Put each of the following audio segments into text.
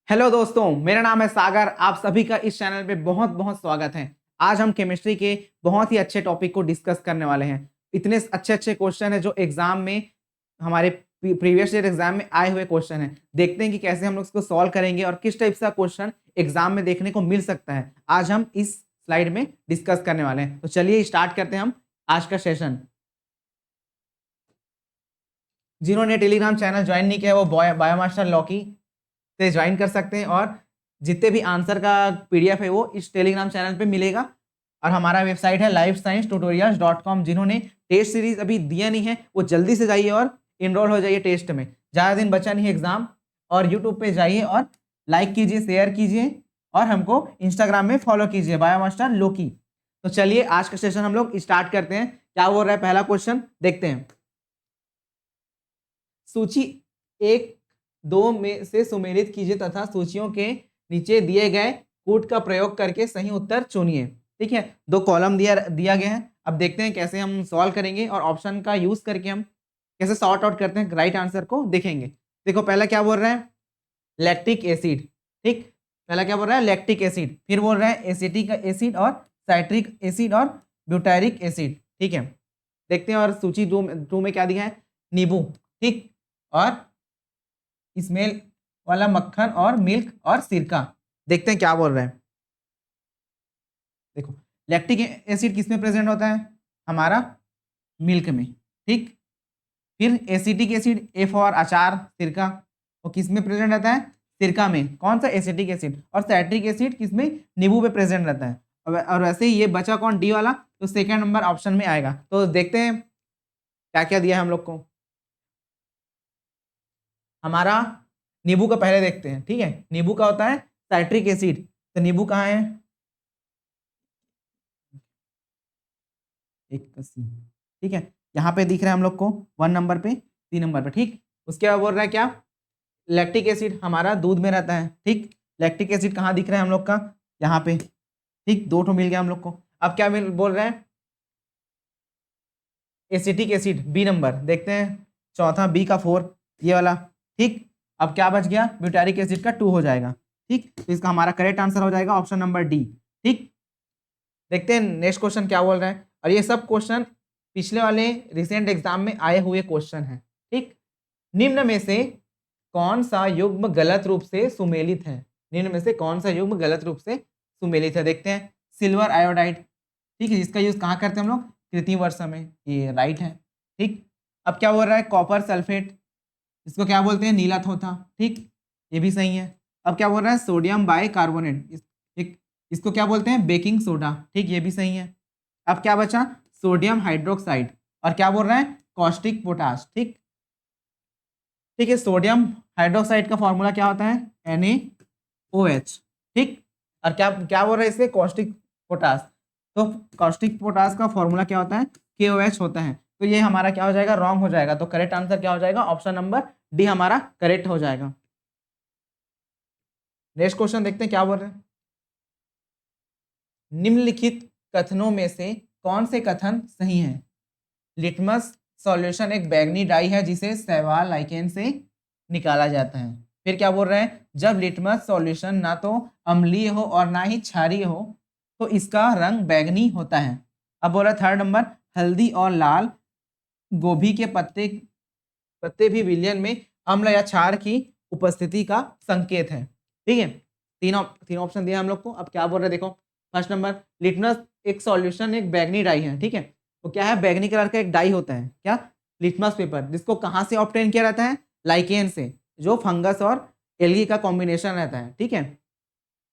Hello दोस्तों, मेरा नाम है सागर। आप सभी का इस चैनल पे बहुत बहुत स्वागत है। आज हम केमिस्ट्री के बहुत ही अच्छे टॉपिक को डिस्कस करने वाले हैं। इतने अच्छे अच्छे क्वेश्चन हैं जो एग्जाम में हमारे प्रीवियस ईयर एग्जाम में आए हुए क्वेश्चन हैं। देखते हैं कि कैसे हम लोग इसको सॉल्व करेंगे और किस टाइप का क्वेश्चन एग्जाम में देखने को मिल सकता है। आज हम इस स्लाइड में डिस्कस करने वाले हैं। तो चलिए स्टार्ट करते हैं हम आज का सेशन। जिन्होंने टेलीग्राम चैनल ज्वाइन नहीं किया वो बायोमास्टर लॉकी से ज्वाइन कर सकते हैं और जितने भी आंसर का पीडीएफ है वो इस टेलीग्राम चैनल पे मिलेगा। और हमारा वेबसाइट है lifesciencetutorials.com। जिन्होंने टेस्ट सीरीज अभी दिया नहीं है वो जल्दी से जाइए और इनरोल हो जाइए टेस्ट में। ज़्यादा दिन बचा नहीं है एग्जाम। और यूट्यूब पे जाइए और लाइक कीजिए, शेयर कीजिए और हमको इंस्टाग्राम में फॉलो कीजिए बायोमास्टर लोकी। तो चलिए आज का सेशन हम लोग स्टार्ट करते हैं। क्या बोल रहा है पहला क्वेश्चन, देखते हैं। सूची एक दो में से सुमेलित कीजिए तथा सूचियों के नीचे दिए गए कूट का प्रयोग करके सही उत्तर चुनिए। ठीक है, दो कॉलम दिया गया है। अब देखते हैं कैसे हम सॉल्व करेंगे और ऑप्शन का यूज करके हम कैसे सॉर्ट आउट करते हैं राइट आंसर को देखेंगे। देखो पहला क्या बोल रहा है, लैक्टिक एसिड। ठीक, पहला क्या बोल रहा है, लैक्टिक एसिड। फिर बोल रहा है एसिटिक एसिड और साइट्रिक एसिड और ब्यूटारिक एसिड। ठीक है, देखते हैं। और सूची टू में क्या दिया है, नींबू। ठीक, और स्मेल वाला मक्खन और मिल्क और सिरका। देखते हैं क्या बोल रहे हैं। देखो लैक्टिक एसिड किस में प्रेजेंट होता है, हमारा मिल्क में। ठीक, फिर एसिटिक एसिड, ए फॉर अचार, सिरका, वो किस में प्रेजेंट रहता है, सिरका में। कौन सा, एसिटिक एसिड। और साइट्रिक एसिड किस में, नींबू पे प्रेजेंट रहता है। और वैसे ही ये बचा कौन, डी वाला, तो सेकंड नंबर ऑप्शन में आएगा। तो देखते हैं क्या क्या दिया है हम लोग को। हमारा नींबू का पहले देखते हैं। ठीक है, नींबू का होता है साइट्रिक एसिड। तो नींबू कहाँ है, एक सी। ठीक है, यहाँ पे दिख रहा है हम लोग को 1 नंबर पे, 3 नंबर पे। ठीक, उसके बाद बोल रहा है क्या, लैक्टिक एसिड हमारा दूध में रहता है। ठीक, लैक्टिक एसिड कहाँ दिख रहा है हम लोग का, यहाँ पे। ठीक, दो ठो मिल गया हम लोग को। अब क्या बोल रहे हैं, एसिटिक एसिड, बी नंबर। देखते हैं चौथा, बी का 4, ये वाला। ठीक, अब क्या बच गया, ब्यूटारिक एसिड का 2 हो जाएगा। ठीक, तो इसका हमारा करेक्ट आंसर हो जाएगा ऑप्शन नंबर डी। ठीक, देखते हैं नेक्स्ट क्वेश्चन क्या बोल रहे हैं। और ये सब क्वेश्चन पिछले वाले रिसेंट एग्जाम में आए हुए क्वेश्चन हैं। ठीक, निम्न में से कौन सा युग्म गलत रूप से सुमेलित है, निम्न में से कौन सा युग्म गलत रूप से सुमेलित है। देखते हैं, सिल्वर आयोडाइड। ठीक है, इसका यूज कहाँ करते हैं हम लोग, कृत्रिम वर्षा में, ये राइट है। ठीक, अब क्या बोल रहा है, कॉपर सल्फेट, इसको क्या बोलते हैं, नीला थोथा। ठीक, ये भी सही है। अब क्या बोल रहा है, सोडियम बाइकार्बोनेट, इसको क्या बोलते हैं, बेकिंग सोडा। ठीक, ये भी सही है। अब क्या बचा, सोडियम हाइड्रोक्साइड। और क्या बोल रहा है, कॉस्टिक पोटाश। ठीक, ठीक है, सोडियम हाइड्रोक्साइड का फॉर्मूला क्या होता है, NaOH। ठीक, और क्या क्या बोल रहा है इससे, कॉस्टिक पोटाश। तो कॉस्टिक पोटाश का फॉर्मूला क्या होता है, KOH होता है। तो ये हमारा क्या हो जाएगा, रॉन्ग हो जाएगा। तो करेक्ट आंसर क्या हो जाएगा, ऑप्शन नंबर डी हमारा करेक्ट हो जाएगा। नेक्स्ट क्वेश्चन देखते हैं क्या बोल रहे हैं। निम्नलिखित कथनों में से कौन से कथन सही हैं। लिटमस सॉल्यूशन एक बैंगनी डाई है जिसे शैवाल लाइकेन से निकाला जाता है। फिर क्या बोल रहे हैं, जब लिटमस सॉल्यूशन ना तो अम्लीय हो और ना ही क्षारीय हो तो इसका रंग बैंगनी होता है। अब बोल रहा है थर्ड नंबर, हल्दी और लाल गोभी के पत्ते पत्ते भी विलयन में अम्ल या क्षार की उपस्थिति का संकेत है। ठीक है, तीन ऑप्शन दिया हम लोग को। अब क्या बोल रहे हैं देखो, फर्स्ट नंबर, लिटमस एक सॉल्यूशन एक बैगनी डाई है। ठीक है, तो क्या है, बैगनी कलर का एक डाई होता है क्या, लिटमस पेपर, जिसको कहाँ से ऑब्टेन किया रहता है, लाइकेन से, जो फंगस और एल्गी का कॉम्बिनेशन रहता है। ठीक है,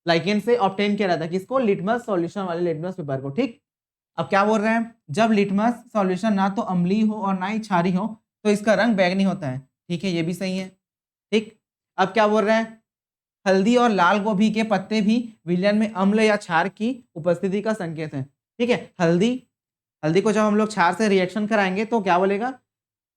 लाइकेन से ऑब्टेन किया रहता है किसको, लिटमस सॉल्यूशन वाले लिटमस पेपर को। ठीक, अब क्या बोल रहे हैं, जब लिटमस सॉल्यूशन ना तो अम्लीय हो और ना ही क्षारीय हो तो इसका रंग बैंगनी होता है। ठीक है, ये भी सही है। ठीक, अब क्या बोल रहे हैं, हल्दी और लाल गोभी के पत्ते भी विलयन में अम्ल या क्षार की उपस्थिति का संकेत है। ठीक है, हल्दी हल्दी को जब हम लोग क्षार से रिएक्शन कराएंगे तो क्या बोलेगा,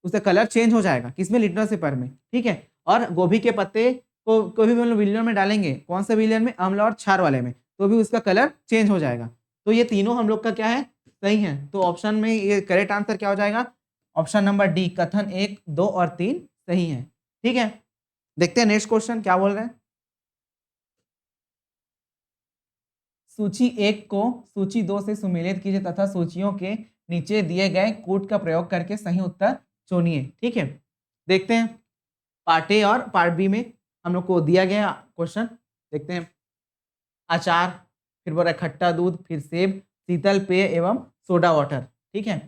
उसका कलर चेंज हो जाएगा, किसमें, लिटमस पेपर में। ठीक है, और गोभी के पत्ते को भी हम लोग विलयन में डालेंगे, कौन से विलयन में, अम्ल और क्षार वाले में, तो भी उसका कलर चेंज हो जाएगा। तो ये तीनों हम लोग का क्या है, सही है। तो ऑप्शन में ये करेक्ट आंसर क्या हो जाएगा, ऑप्शन नंबर डी, कथन 1, 2 और 3 सही है। ठीक है, देखते हैं नेक्स्ट क्वेश्चन क्या बोल रहे हैं। सूची 1 को सूची 2 से सुमेलित कीजिए तथा सूचियों के नीचे दिए गए कूट का प्रयोग करके सही उत्तर चुनिए। ठीक है, देखते हैं पार्ट ए और पार्ट बी में हम लोग को दिया गया क्वेश्चन। देखते हैं अचार, फिर बोल रहा है खट्टा दूध, फिर सेब, शीतल पेय एवं सोडा वाटर। ठीक है,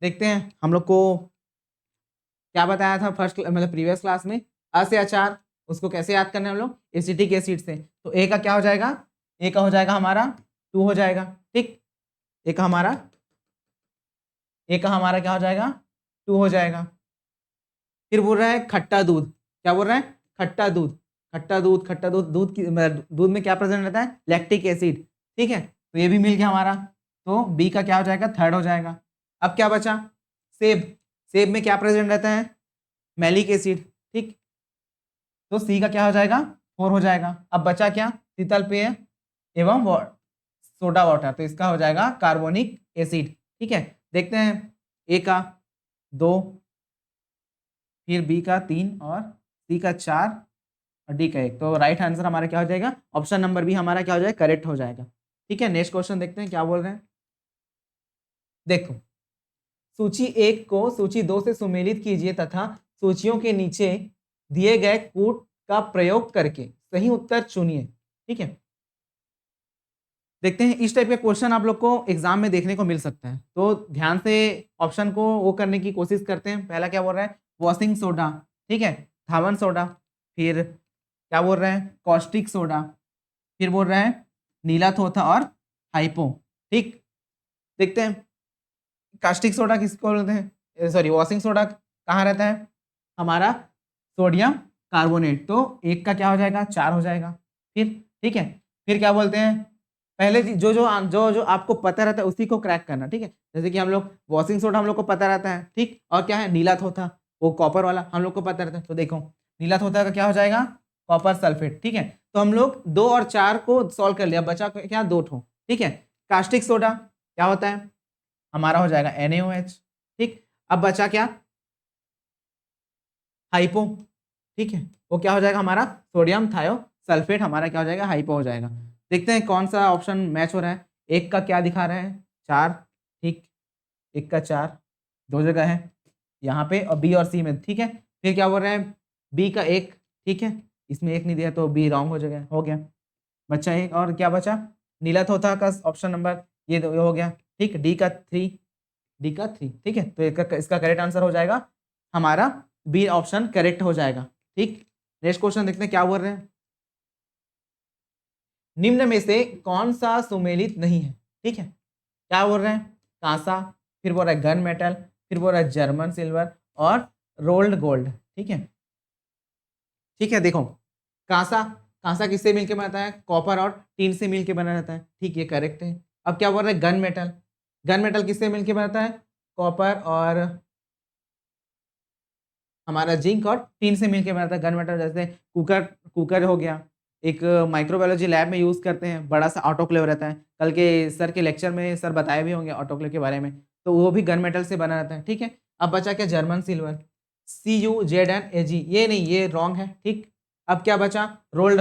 देखते हैं हम लोग को क्या बताया था फर्स्ट मतलब प्रीवियस क्लास में, अ से अचार, उसको कैसे याद करना है हम लोग, एसिटिक एसिड से। तो ए का क्या हो जाएगा, ए का हो जाएगा हमारा 2 हो जाएगा। ठीक, ए का हमारा क्या हो जाएगा 2 हो जाएगा। फिर बोल रहा है खट्टा दूध, क्या बोल रहा है, खट्टा दूध, दूध की दूध में क्या प्रेजेंट रहता है, लैक्टिक एसिड। ठीक है, तो ये भी मिल गया हमारा, तो बी का क्या हो जाएगा, 3rd हो जाएगा। अब क्या बचा, सेब, सेब में क्या प्रेजेंट रहता है, मैलिक एसिड। ठीक, तो सी का क्या हो जाएगा, 4 हो जाएगा। अब बचा क्या, शीतल पेय एवं सोडा वाटर, तो इसका हो जाएगा कार्बोनिक एसिड। ठीक है, देखते हैं ए का 2, फिर बी का 3 और सी का 4 और डी का 1। तो राइट आंसर हमारा क्या हो जाएगा, ऑप्शन नंबर बी हमारा क्या हो जाएगा, करेक्ट हो जाएगा। ठीक है, नेक्स्ट क्वेश्चन देखते हैं क्या बोल रहे हैं। देखो, सूची 1 को सूची 2 से सुमेलित कीजिए तथा सूचियों के नीचे दिए गए कूट का प्रयोग करके सही उत्तर चुनिए। ठीक है, देखते हैं इस टाइप के क्वेश्चन आप लोग को एग्जाम में देखने को मिल सकता है, तो ध्यान से ऑप्शन को वो करने की कोशिश करते हैं। पहला क्या बोल रहा है, वॉशिंग सोडा, ठीक है, धावन सोडा, फिर क्या बोल रहा है, कॉस्टिक सोडा, फिर बोल रहा है नीला थोथा और हाइपो। ठीक, देखते हैं कास्टिक सोडा किसको बोलते हैं, सॉरी वॉशिंग सोडा कहाँ रहता है, हमारा सोडियम कार्बोनेट। तो एक का क्या हो जाएगा, 4 हो जाएगा। फिर ठीक है, फिर क्या बोलते हैं, पहले जो जो जो जो आपको पता रहता है उसी को क्रैक करना। ठीक है, जैसे कि हम लोग वॉशिंग सोडा हम लोग को पता रहता है, ठीक, और क्या है नीला थोथा, वो कॉपर वाला हम लोग को पता रहता है। तो देखो नीला थोथा का क्या हो जाएगा, कॉपर सल्फेट। ठीक है, तो हम लोग 2 और 4 को सॉल्व कर लिया, बचा क्या 2 ठो। ठीक है, कास्टिक सोडा क्या होता है, हमारा हो जाएगा NaOH। ठीक, अब बचा क्या, हाइपो। ठीक है, वो क्या हो जाएगा हमारा सोडियम थायोसल्फेट, हमारा क्या हो जाएगा, हाइपो हो जाएगा। देखते हैं कौन सा ऑप्शन मैच हो रहा है। एक का क्या दिखा रहा है, 4। ठीक, एक का 4 2 जगह है यहाँ पे, और बी और सी में। ठीक है, फिर क्या बोल रहे हैं, बी का 1। ठीक है, इसमें 1 नहीं दिया तो बी रॉन्ग हो गया। बच्चा एक और क्या बचा, नीला थोथा का ऑप्शन नंबर ये हो गया। ठीक, डी का 3। ठीक है, तो इसका करेक्ट आंसर हो जाएगा हमारा बी ऑप्शन करेक्ट हो जाएगा। ठीक, नेक्स्ट क्वेश्चन देखते हैं क्या बोल रहे हैं। निम्न में से कौन सा सुमेलित नहीं है। ठीक है, क्या बोल रहे हैं, कांसा, फिर बोल रहा है गन मेटल, फिर बोल रहा है जर्मन सिल्वर और रोल्ड गोल्ड। ठीक है, ठीक है, देखो कांसा, कांसा किससे मिलके बनता है, कॉपर और टीन से मिलके बना रहता है। ठीक, ये करेक्ट है। अब क्या बोल रहे हैं, गन मेटल, गन मेटल किससे मिलके बनता है, कॉपर और हमारा जिंक और टीन से मिलके बनता है गन मेटल। जैसे कुकर हो गया, एक माइक्रोबायोलॉजी लैब में यूज़ करते हैं, बड़ा सा ऑटोक्लेव रहता है, कल के सर के लेक्चर में सर बताए भी होंगे ऑटोक्लेव के बारे में, तो वो भी गन मेटल से बना रहता है। ठीक है, अब बचा क्या, जर्मन सिल्वर, CuZnAg, ये नहीं, ये रॉन्ग है। ठीक, अब क्या बचा, रोल्ड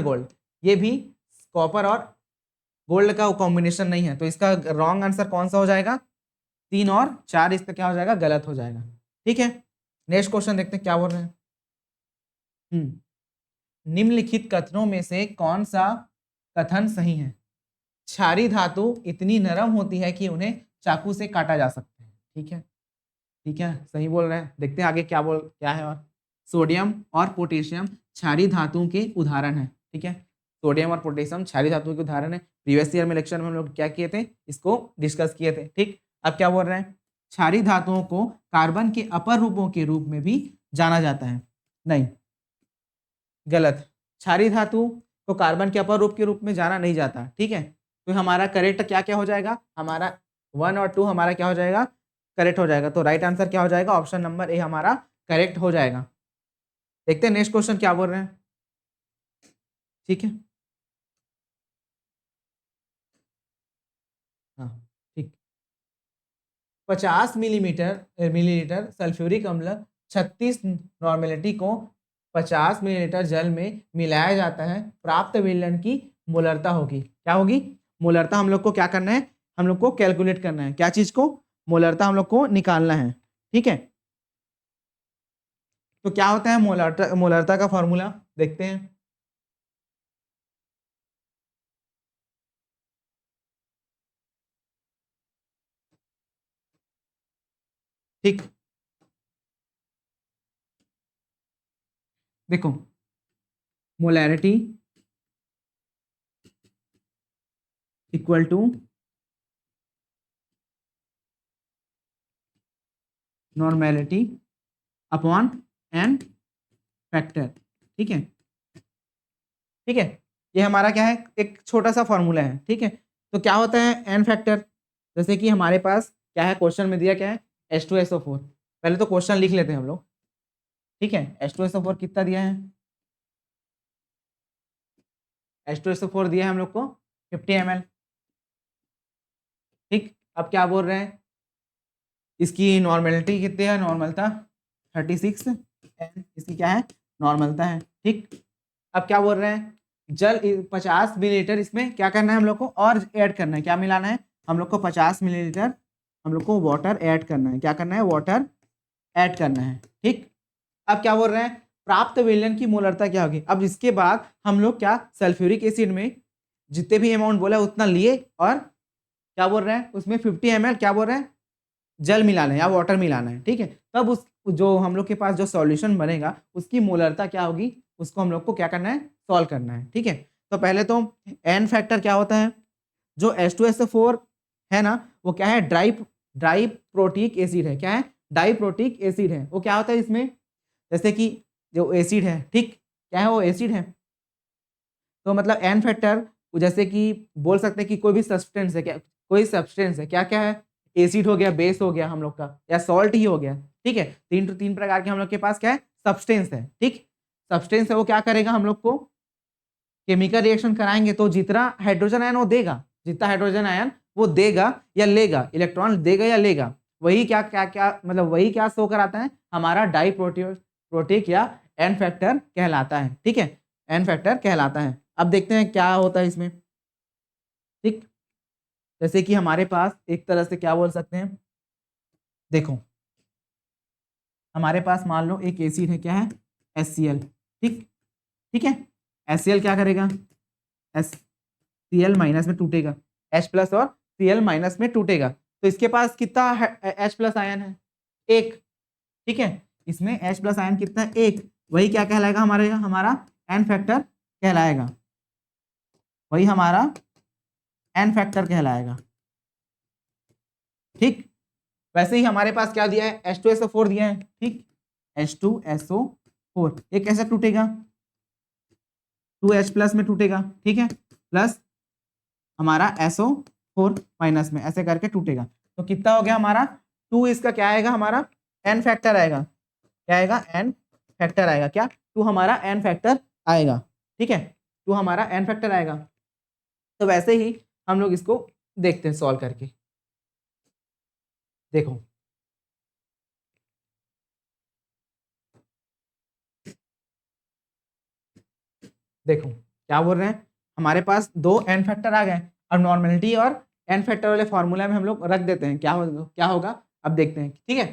गोल्ड, ये भी कॉपर और गोल्ड का कॉम्बिनेशन नहीं है, तो इसका रॉन्ग आंसर कौन सा हो जाएगा, 3 और 4 इसका क्या हो जाएगा, गलत हो जाएगा। ठीक है, नेक्स्ट क्वेश्चन देखते हैं क्या बोल रहे हैं। निम्नलिखित कथनों में से कौन सा कथन सही है, क्षारीय धातु इतनी नरम होती है कि उन्हें चाकू से काटा जा सकता है। ठीक है, ठीक है, सही बोल रहे हैं। देखते हैं आगे क्या है। और सोडियम और पोटेशियम क्षारीय धातुओं के उदाहरण है। ठीक है, सोडियम और पोटेशियम क्षारीय धातुओं के उदाहरण है। प्रीवियस ईयर में लेक्चर में हम लोग क्या किए थे, इसको डिस्कस किए थे। ठीक, अब क्या बोल रहे हैं, क्षारीय धातुओं को कार्बन के अपर रूपों के रूप में भी जाना जाता है। नहीं, गलत, क्षारीय धातु को कार्बन के अपर रूप के रूप में जाना नहीं जाता। ठीक है, तो हमारा करेक्ट क्या क्या हो जाएगा, हमारा 1 और 2 हमारा क्या हो जाएगा, करेक्ट हो जाएगा। तो राइट आंसर क्या हो जाएगा, ऑप्शन नंबर ए हमारा करेक्ट हो जाएगा। देखते हैं नेक्स्ट क्वेश्चन क्या बोल रहे हैं। ठीक है, हाँ, ठीक, 50 मिलीलीटर सल्फ्यूरिक अम्ल 36 नॉर्मेलिटी को 50 मिलीलीटर जल में मिलाया जाता है, प्राप्त विलयन की मोलरता होगी। क्या होगी? मोलरता हम लोग को क्या करना है? हम लोग को कैलकुलेट करना है। क्या चीज को? मोलरता हम लोग को निकालना है। ठीक है, तो क्या होता है मोलरता? मोलरता का फॉर्मूला देखते हैं। ठीक, देखो, molarity equal to normality upon n factor. ठीक है, ठीक है, ये हमारा क्या है? एक छोटा सा फॉर्मूला है। ठीक है, तो क्या होता है एन फैक्टर? जैसे कि हमारे पास क्या है, क्वेश्चन में दिया क्या है? H2SO4। पहले तो क्वेश्चन लिख लेते हैं हम लोग। ठीक है, H2SO4 कितना दिया है? H2SO4 दिया है हम लोग को 50 ml। ठीक, अब क्या बोल रहे हैं? इसकी नॉर्मलिटी कितनी है? नॉर्मलता 36 एंड इसकी क्या है? नॉर्मलता है। ठीक, अब क्या बोल रहे हैं? जल 50 मिलीलीटर, इसमें क्या करना है हम लोग को? और ऐड करना है। क्या मिलाना है हम लोग को? 50 मिलीलीटर हम लोग को वाटर ऐड करना है। क्या करना है? वाटर ऐड करना है। ठीक, अब क्या बोल रहे हैं? प्राप्त विलयन की मोलरता क्या होगी? अब इसके बाद हम लोग क्या सल्फ्यूरिक एसिड में जितने भी अमाउंट बोला उतना लिए और क्या बोल रहे हैं उसमें 50 ml क्या बोल रहे हैं? जल मिलाना है या वाटर मिलाना है। ठीक है, तब उस जो हम लोग के पास जो सॉल्यूशन बनेगा उसकी मोलरता क्या होगी, उसको हम लोग को क्या करना है? सॉल्व करना है। ठीक है, तो पहले तो एन फैक्टर क्या होता है? जो H2SO4 है ना, वो क्या है? ड्राई प्रोटिक एसिड है। क्या है? डाई प्रोटिक एसिड है। वो क्या होता है इसमें? जैसे कि जो एसिड है, ठीक, क्या है? वो एसिड है। तो मतलब एन फैक्टर जैसे कि बोल सकते हैं कि कोई भी सब्सटेंस है, क्या कोई सब्सटेंस है, क्या क्या है? एसिड हो गया, बेस हो गया हम लोग का, या सॉल्ट ही हो गया। ठीक है, तीन प्रकार के हम लोग के पास क्या है? सब्सटेंस है। ठीक, सब्सटेंस है वो क्या करेगा? हम लोग को केमिकल रिएक्शन कराएंगे तो जितना हाइड्रोजन आयन वो देगा, जितना हाइड्रोजन आयन वो देगा या लेगा, इलेक्ट्रॉन देगा या लेगा, वही क्या क्या क्या मतलब वही क्या शो कराता है? हमारा डाई प्रोटिक या एन फैक्टर कहलाता है। ठीक है, एन फैक्टर कहलाता है। अब देखते हैं क्या होता है इसमें। ठीक, जैसे कि हमारे पास एक तरह से क्या बोल सकते हैं, देखो, हमारे पास मान लो एक एसिड है। क्या है? HCl। ठीक, ठीक है, HCl क्या करेगा? Cl माइनस में टूटेगा, H प्लस और Cl माइनस में टूटेगा, तो इसके पास कितना H प्लस आयन है? एक। ठीक है, इसमें H प्लस आयन कितना है? एक। वही क्या कहलाएगा? हमारा एन फैक्टर कहलाएगा। वही हमारा एन फैक्टर कहलाएगा। ठीक, वैसे ही हमारे पास क्या दिया है? H2SO4 दिया है। ठीक, H2SO4 ये कैसे टूटेगा? 2H प्लस में टूटेगा। ठीक है, प्लस हमारा SO4 माइनस में, ऐसे करके टूटेगा। तो कितना हो गया हमारा? 2 इसका क्या आएगा? हमारा एन फैक्टर आएगा। क्या आएगा? एन फैक्टर आएगा। क्या? 2 हमारा एन फैक्टर आएगा। ठीक है, 2 हमारा एन फैक्टर आएगा। तो वैसे ही हम लोग इसको देखते हैं सॉल्व करके। देखो, देखो क्या बोल रहे हैं? हमारे पास 2 एन फैक्टर आ गए। अब नॉर्मेलिटी और एन फैक्टर वाले फॉर्मूला में हम लोग रख देते हैं। क्या होगा अब देखते हैं। ठीक है,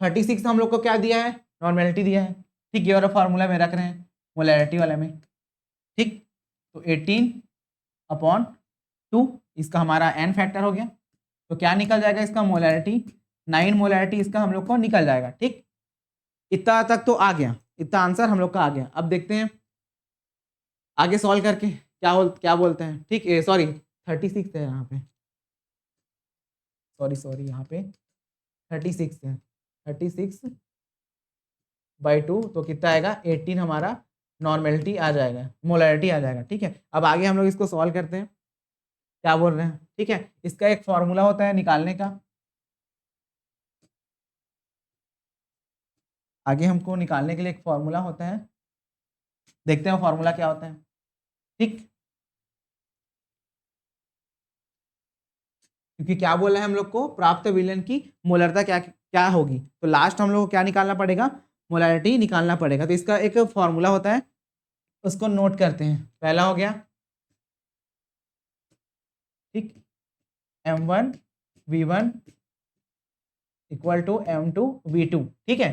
36 हम लोग को क्या दिया है? नॉर्मेलिटी दिया है। ठीक, ये वाला फॉर्मूला में रख रहे हैं मोलैरिटी वाले में। ठीक, तो 18 अपॉन 2 इसका हमारा एन फैक्टर हो गया। तो क्या निकल जाएगा इसका? मोलैरिटी 9 मोलैरिटी इसका हम लोग को निकल जाएगा। ठीक, इतना तक तो आ गया, इतना आंसर हम लोग का आ गया। अब देखते हैं आगे सॉल्व करके क्या बोलते हैं। ठीक है, सॉरी 36 है यहाँ पे, सॉरी यहाँ पे 36 है। 36/2 तो कितना आएगा? 18 हमारा नॉर्मेलिटी आ जाएगा, मोलैरिटी आ जाएगा। ठीक है, अब आगे हम लोग इसको सॉल्व करते हैं। क्या बोल रहे हैं? ठीक है, इसका एक फॉर्मूला होता है निकालने का। आगे हमको निकालने के लिए एक फॉर्मूला होता है, देखते हैं फॉर्मूला क्या होता है। ठीक, क्योंकि क्या बोला है हम लोग को? प्राप्त विलयन की मोलरता क्या क्या होगी, तो लास्ट हम लोग को क्या निकालना पड़ेगा? मोलैरिटी निकालना पड़ेगा। तो इसका एक फॉर्मूला होता है, उसको नोट करते हैं। पहला हो गया ठीक, M1 V1 equal to M2 V2, ठीक है,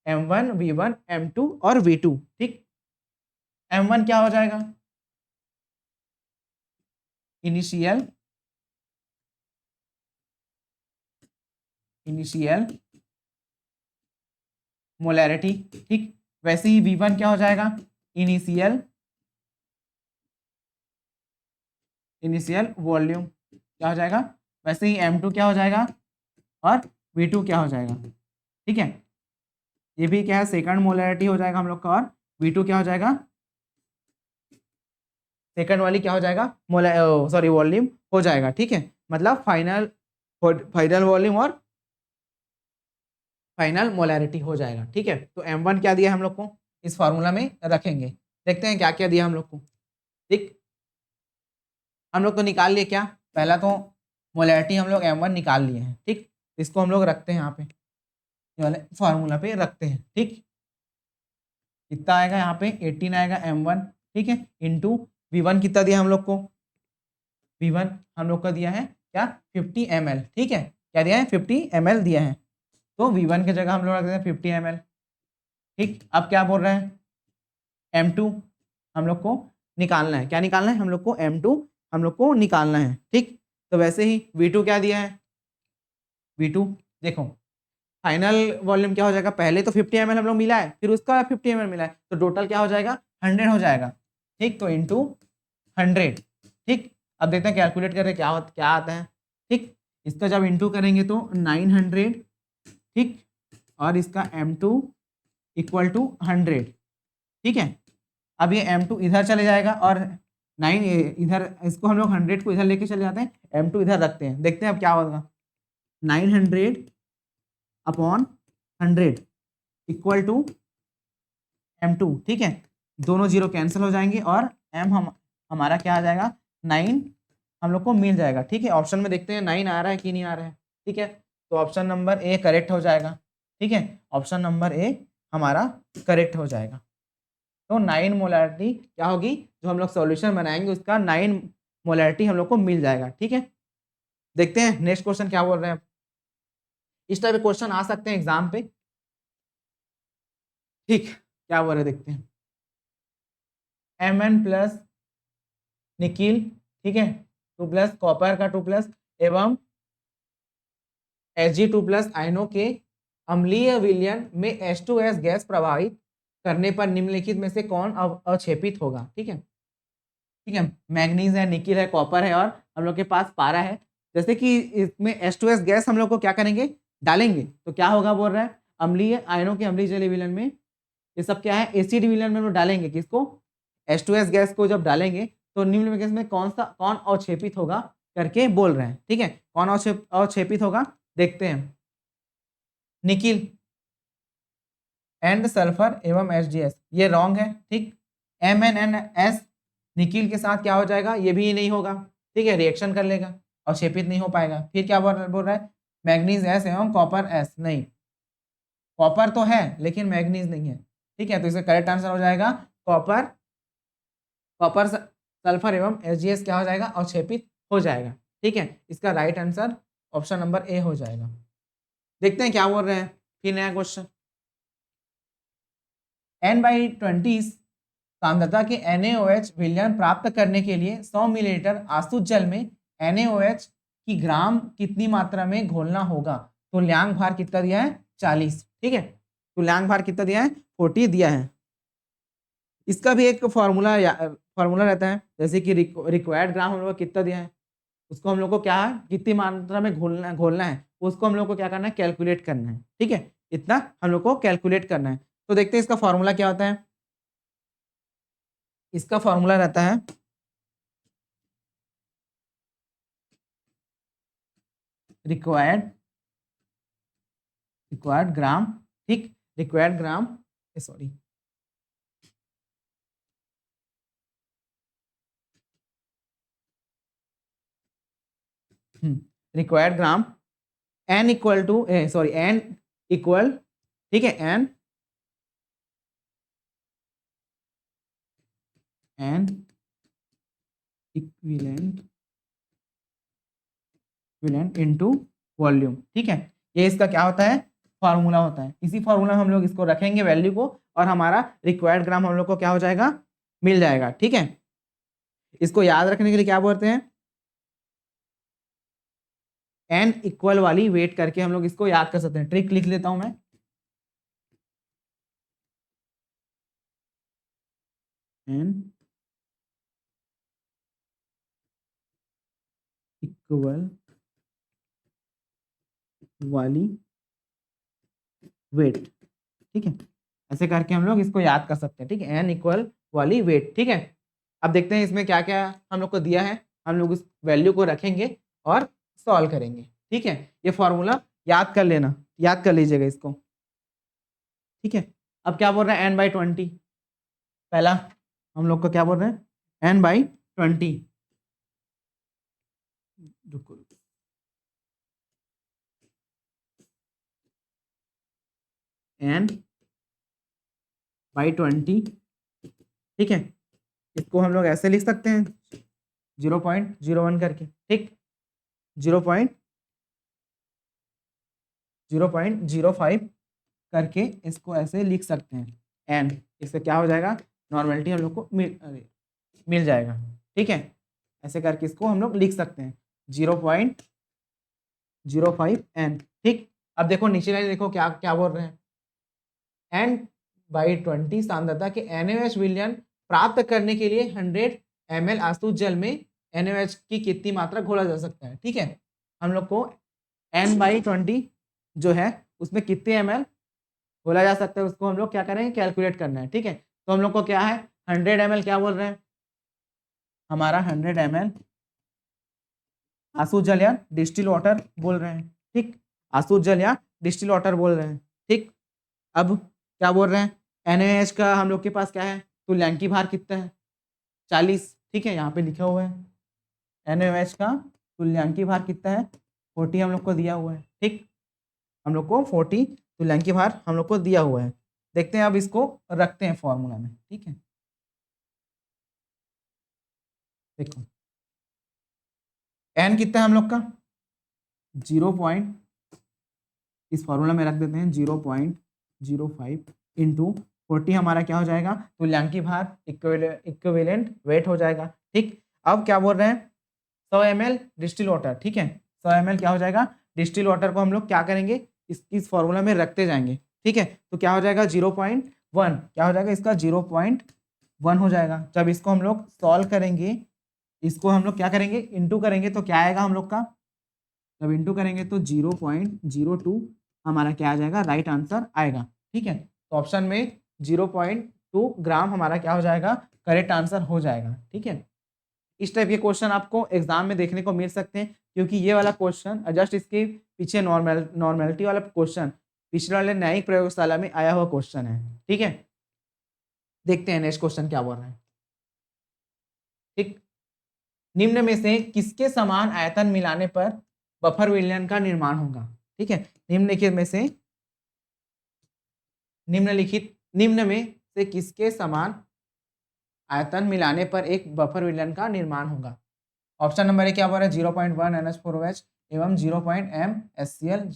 M1 V1 M2 और V2, ठीक। M1 क्या हो जाएगा, इनिशियल मोलैरिटी, ठीक। वैसे ही V1 क्या हो जाएगा, इनिशियल वॉल्यूम क्या हो जाएगा, वैसे ही M2 क्या हो जाएगा और V2 क्या हो जाएगा, ठीक है। ये भी क्या है, सेकंड मोलैरिटी हो जाएगा हम लोग का, और V2 क्या हो जाएगा, सेकंड वाली क्या हो जाएगा, सॉरी वॉल्यूम हो जाएगा, ठीक है। मतलब फाइनल वॉल्यूम और फाइनल मोलैरिटी हो जाएगा, ठीक है। तो M1 क्या दिया हम लोग को, इस फॉर्मूला में रखेंगे। देखते हैं क्या क्या दिया हम लोग को, ठीक। हम लोग तो निकाल लिए क्या, पहला तो मोलैरिटी हम लोग M1 निकाल लिए हैं, ठीक। इसको हम लोग रखते हैं यहाँ पे, ये वाले फॉर्मूला पे रखते हैं, ठीक। कितना आएगा यहाँ पे 18 आएगा M1, ठीक है, इंटू V1 कितना दिया हम लोग को, V1 हम लोग का दिया है क्या 50 ml, ठीक है, क्या दिया है 50 ml दिया है, तो V1 की जगह हम लोग रख देते हैं 50 ml, ठीक। अब क्या बोल रहे हैं, M2 हम लोग को निकालना है, क्या निकालना है हम लोग को, M2 हम लोग को निकालना है, ठीक। तो वैसे ही V2 क्या दिया है, V2 देखो फाइनल वॉल्यूम क्या हो जाएगा, पहले तो 50 ml हम लोग मिला है, फिर उसका 50 ml मिला है, तो टोटल क्या हो जाएगा 100 हो जाएगा, ठीक। तो इंटू 100, ठीक। अब देखते हैं कैलकुलेट करके क्या आता है, ठीक। इसका जब इंटू करेंगे तो 900, ठीक, और इसका M2 इक्वल टू 100, ठीक है। अब ये M2 इधर चले जाएगा और 9 इधर, इसको हम लोग 100 को इधर लेके चले जाते हैं, M2 इधर रखते हैं, देखते हैं अब क्या होगा, 900 अपॉन 100 इक्वल टू M2, ठीक है। दोनों जीरो कैंसिल हो जाएंगे और हमारा क्या आ जाएगा 9 हम लोग को मिल जाएगा, ठीक है। ऑप्शन में देखते हैं 9 आ रहा है कि नहीं आ रहा है, ठीक है। तो ऑप्शन नंबर ए करेक्ट हो जाएगा, ठीक है, ऑप्शन नंबर ए हमारा करेक्ट हो जाएगा। तो 9 मोलैरिटी क्या होगी, जो हम लोग सॉल्यूशन बनाएंगे उसका 9 मोलैरिटी हम लोग को मिल जाएगा, ठीक है। देखते हैं नेक्स्ट क्वेश्चन क्या बोल रहे हैं, इस टाइप के क्वेश्चन आ सकते हैं एग्जाम पे, ठीक। क्या बोल रहे हैं देखते हैं, Mn प्लस निकिल, ठीक है, 2 प्लस कॉपर का 2 प्लस एवं Hg2+ आयनों के अम्लीय विलयन में H2S गैस प्रभावित करने पर निम्नलिखित में से कौन अक्षेपित होगा, ठीक है, ठीक है। मैग्नीज है, निकिल है, कॉपर है और हम लोग के पास पारा है। जैसे कि इसमें H2S गैस हम लोग को क्या करेंगे, डालेंगे, तो क्या होगा बोल रहा है, अम्लीय आयनों के अम्लीय जलीय विलयन में ये सब क्या है, एसिड विलयन में हम लोग डालेंगे किसको, H2S गैस को जब डालेंगे तो निम्न में कौन अवक्षेपित होगा करके बोल रहे हैं, ठीक है। कौन अवक्षेपित होगा देखते हैं, निकिल एंड सल्फर एवं HGS, ये रॉन्ग है, ठीक। MnNS निकिल के साथ क्या हो जाएगा, ये भी नहीं होगा, ठीक है, रिएक्शन कर लेगा, अवक्षेपित नहीं हो पाएगा। फिर क्या बोल रहा है, मैग्नीज S एवं कॉपर S, नहीं, कॉपर तो है लेकिन मैग्नीज नहीं है, ठीक है। तो इसका करेक्ट आंसर हो जाएगा कॉपर, सल्फर एवं HGS क्या हो जाएगा, अवक्षेपित हो जाएगा, ठीक है। इसका right answer option number A हो जाएगा। देखते हैं क्या बोल रहे हैं, फिर नया क्वेश्चन, N/20 सांद्रता के NaOH विलयन प्राप्त करने के लिए 100 मिलीलीटर आसुत जल में NaOH की ग्राम कितनी मात्रा में घोलना होगा। तो तुल्यांक भार कितना दिया है 40, ठीक है, तुल्यांक भार कितना दिया है 40 दिया है। इसका भी एक फॉर्मूला रहता है, जैसे कि रिक्वायर्ड ग्राम हम लोग को कितना दिया है, उसको हम लोग को क्या है कितनी मात्रा में घोलना है, उसको हम लोग को क्या करना है कैलकुलेट करना है, ठीक है, इतना हम लोग को कैलकुलेट करना है। तो देखते हैं इसका फॉर्मूला क्या होता है, इसका फॉर्मूला रहता है रिक्वायर्ड ग्राम, ठीक, required gram, sorry, required gram N equal to sorry N equal, ठीक है, N equivalent equivalent into volume. ठीक है, ये इसका क्या होता है, फार्मूला होता है। इसी फार्मूला में हम लोग इसको रखेंगे वैल्यू को, और हमारा रिक्वायर्ड ग्राम हम लोग को क्या हो जाएगा, मिल जाएगा। ठीक है, इसको याद रखने के लिए क्या बोलते हैं, एन इक्वल वाली वेट करके हम लोग इसको याद कर सकते हैं। ट्रिक लिख लेता हूं मैं, एन इक्वल वाली वेट। ठीक है, ऐसे करके हम लोग इसको याद कर सकते हैं। ठीक है, एन इक्वल वाली वेट। ठीक है, अब देखते हैं इसमें क्या क्या हम लोग को दिया है। हम लोग उस वैल्यू को रखेंगे और सॉल्व करेंगे। ठीक है, ये फॉर्मूला याद कर लेना, याद कर लीजिएगा इसको। ठीक है, अब क्या बोल रहे हैं, n/20। पहला हम लोग को क्या बोल रहे हैं, n/20। रुको, n/20। ठीक है, इसको हम लोग ऐसे लिख सकते हैं 0.01 करके। ठीक, 0.05 करके इसको ऐसे लिख सकते हैं n। इससे क्या हो जाएगा, नॉर्मेलिटी हम लोग को मिल जाएगा। ठीक है, ऐसे करके इसको हम लोग लिख सकते हैं 0.05 n। ठीक, अब देखो नीचे लाइन देखो क्या क्या बोल रहे हैं, n/20 सांद्रता के NaOH विलयन प्राप्त करने के लिए 100 ml आसुत जल में NaOH की कितनी मात्रा घोला जा सकता है। ठीक है, हम लोग को n/20 जो है उसमें कितने ml घोला जा सकता है, उसको हम लोग क्या करेंगे, कैलकुलेट करना है। ठीक है, तो हम लोग को क्या है, 100 ml क्या बोल रहे हैं, हमारा 100 ml आसुत जल या डिस्टिल वाटर बोल रहे हैं। ठीक, आसुत जल या डिस्टिल वाटर बोल रहे हैं। ठीक, अब क्या बोल रहे हैं, NaOH का हम लोग के पास क्या है, तुल्यांकी भार कितना है, 40। ठीक है, यहाँ पे लिखा हुआ है NaOH का तुल्यांकी भार कितना है, 40 हम लोग को दिया हुआ है। ठीक, हम लोग को 40 तुल्यांकी भार हम लोग को दिया हुआ है। देखते हैं अब इसको रखते हैं फॉर्मूला में। ठीक है, देखो n कितना है हम लोग का, 0 पॉइंट, इस फॉर्मूला में रख देते हैं 0.05 इंटू 40 हमारा क्या हो जाएगा, तुल्यांकी भार, इक्विवेलेंट वेट हो जाएगा। ठीक, अब क्या बोल रहे हैं, 100 ml डिस्टिल वाटर। ठीक है, 100 ml क्या हो जाएगा, डिस्टिल वाटर को हम लोग क्या करेंगे, इस फॉर्मूला में रखते जाएंगे। ठीक है, तो क्या हो जाएगा 0.1, क्या हो जाएगा इसका 0.1 हो जाएगा। जब इसको हम लोग सॉल्व करेंगे, इसको हम लोग क्या करेंगे, इंटू करेंगे, तो क्या आएगा हम लोग का, जब इंटू करेंगे तो 0.02 हमारा क्या आ जाएगा, राइट आंसर आएगा। ठीक है, तो ऑप्शन में 0.2 ग्राम हमारा क्या हो जाएगा, करेक्ट आंसर हो जाएगा। ठीक है, इस टाइप के क्वेश्चन आपको एग्जाम में देखने को मिल सकते हैं, क्योंकि ये वाला क्वेश्चन जस्ट इसके पीछे नॉर्मेलिटी वाला क्वेश्चन पिछले वाले न्यायिक प्रयोगशाला में आया हुआ क्वेश्चन है। ठीक है, देखते हैं नेक्स्ट क्वेश्चन क्या बोल रहे हैं। ठीक, निम्न में से किसके समान आयतन मिलाने पर बफर विलयन का निर्माण होगा। ठीक है, निम्नलिखित में से निम्न में से किसके समान आयतन मिलाने पर एक बफर विलयन का निर्माण होगा। ऑप्शन नंबर ए क्या बोल रहा है, 0.1 NH4OH एवं 0.m HCl,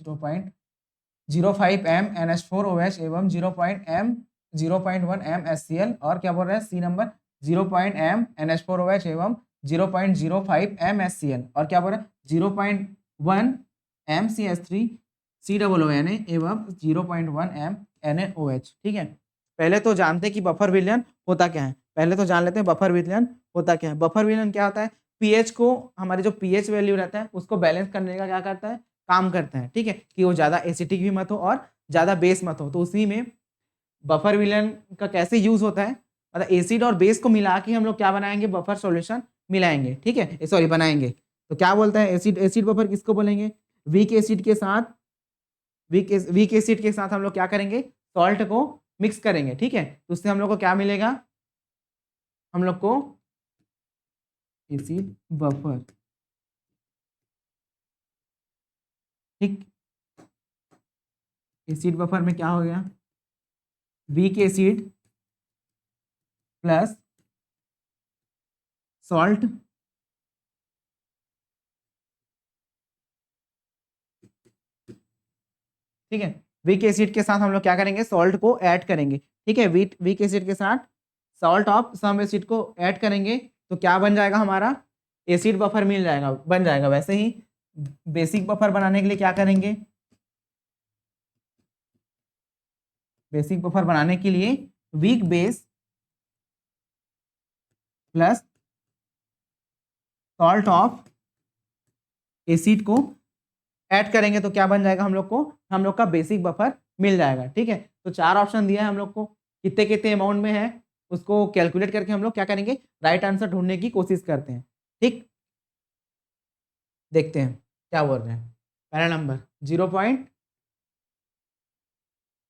0.05 m NH4OH एवं 0.1 m HCl, और क्या बोल रहा है सी नंबर, 0.m NH4OH एवं 0.05 m HCl, और क्या बोल रहा है 0.1 m CH3 COONA एवं 0.1 m NaOH। ठीक है, पहले तो जानते हैं कि बफर विलयन होता क्या है, पहले तो जान लेते हैं बफर विलयन होता क्या है। बफर विलयन क्या होता है, पीएच को, हमारे जो पीएच वैल्यू रहता है उसको बैलेंस करने का क्या करता है, काम करता है। ठीक है, कि वो ज़्यादा एसिडिक भी मत हो और ज़्यादा बेस मत हो। तो उसी में बफर विलयन का कैसे यूज होता है, मतलब एसिड और बेस को मिला के हम लोग क्या बनाएंगे, बफर सॉल्यूशन मिलाएंगे। ठीक है, सॉरी बनाएंगे। तो क्या बोलता है, एसिड बफर किसको बोलेंगे, वीक एसिड के साथ, वीक एसिड के साथ हम लोग क्या करेंगे, सॉल्ट को मिक्स करेंगे। ठीक है, तो उससे हम लोग को क्या मिलेगा, हम लोग को एसिड बफर। ठीक, एसिड बफर में क्या हो गया, वीक एसिड प्लस सॉल्ट ठीक है। वीक एसिड के साथ हम लोग क्या करेंगे, सॉल्ट को ऐड करेंगे, ठीक है। वीक एसिड के साथ सॉल्ट ऑफ सम एसिड को ऐड करेंगे तो क्या बन जाएगा, हमारा एसिड बफर मिल जाएगा, बन जाएगा। वैसे ही बेसिक बफर बनाने के लिए क्या करेंगे, बेसिक बफर बनाने के लिए weak base plus salt of acid को ऐड करेंगे तो क्या बन जाएगा, हम लोग का बेसिक बफर मिल जाएगा, ठीक है। तो 4 ऑप्शन दिया है हम लोग को, कितने कितने अमाउंट में है उसको कैलकुलेट करके हम लोग क्या करेंगे, राइट आंसर ढूंढने की कोशिश करते हैं, ठीक। देखते हैं क्या बोल रहे हैं। पहला नंबर 0.1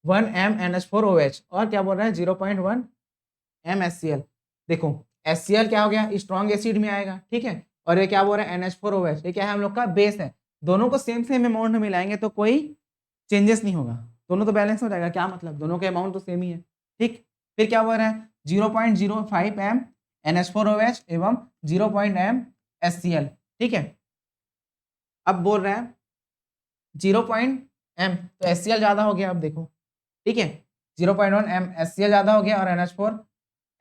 MnH4OH और क्या बोल रहा है 0.1 MHCl। देखो HCl क्या हो गया, स्ट्रॉन्ग एसिड में आएगा, ठीक है। और ये क्या बोल रहा है NH4OH, ये क्या है, हम लोग का बेस है। दोनों को सेम सेम अमाउंट में मिलाएंगे तो कोई चेंजेस नहीं होगा, दोनों तो बैलेंस हो जाएगा। क्या मतलब, दोनों के अमाउंट तो सेम ही है, ठीक। फिर क्या बोल रहा है 0.05 M NH4OH एवं 0.1 M HCl, ठीक है। अब बोल रहा है 0.m तो HCl ज्यादा हो गया, अब देखो, ठीक है। 0.1 M HCl ज्यादा हो गया और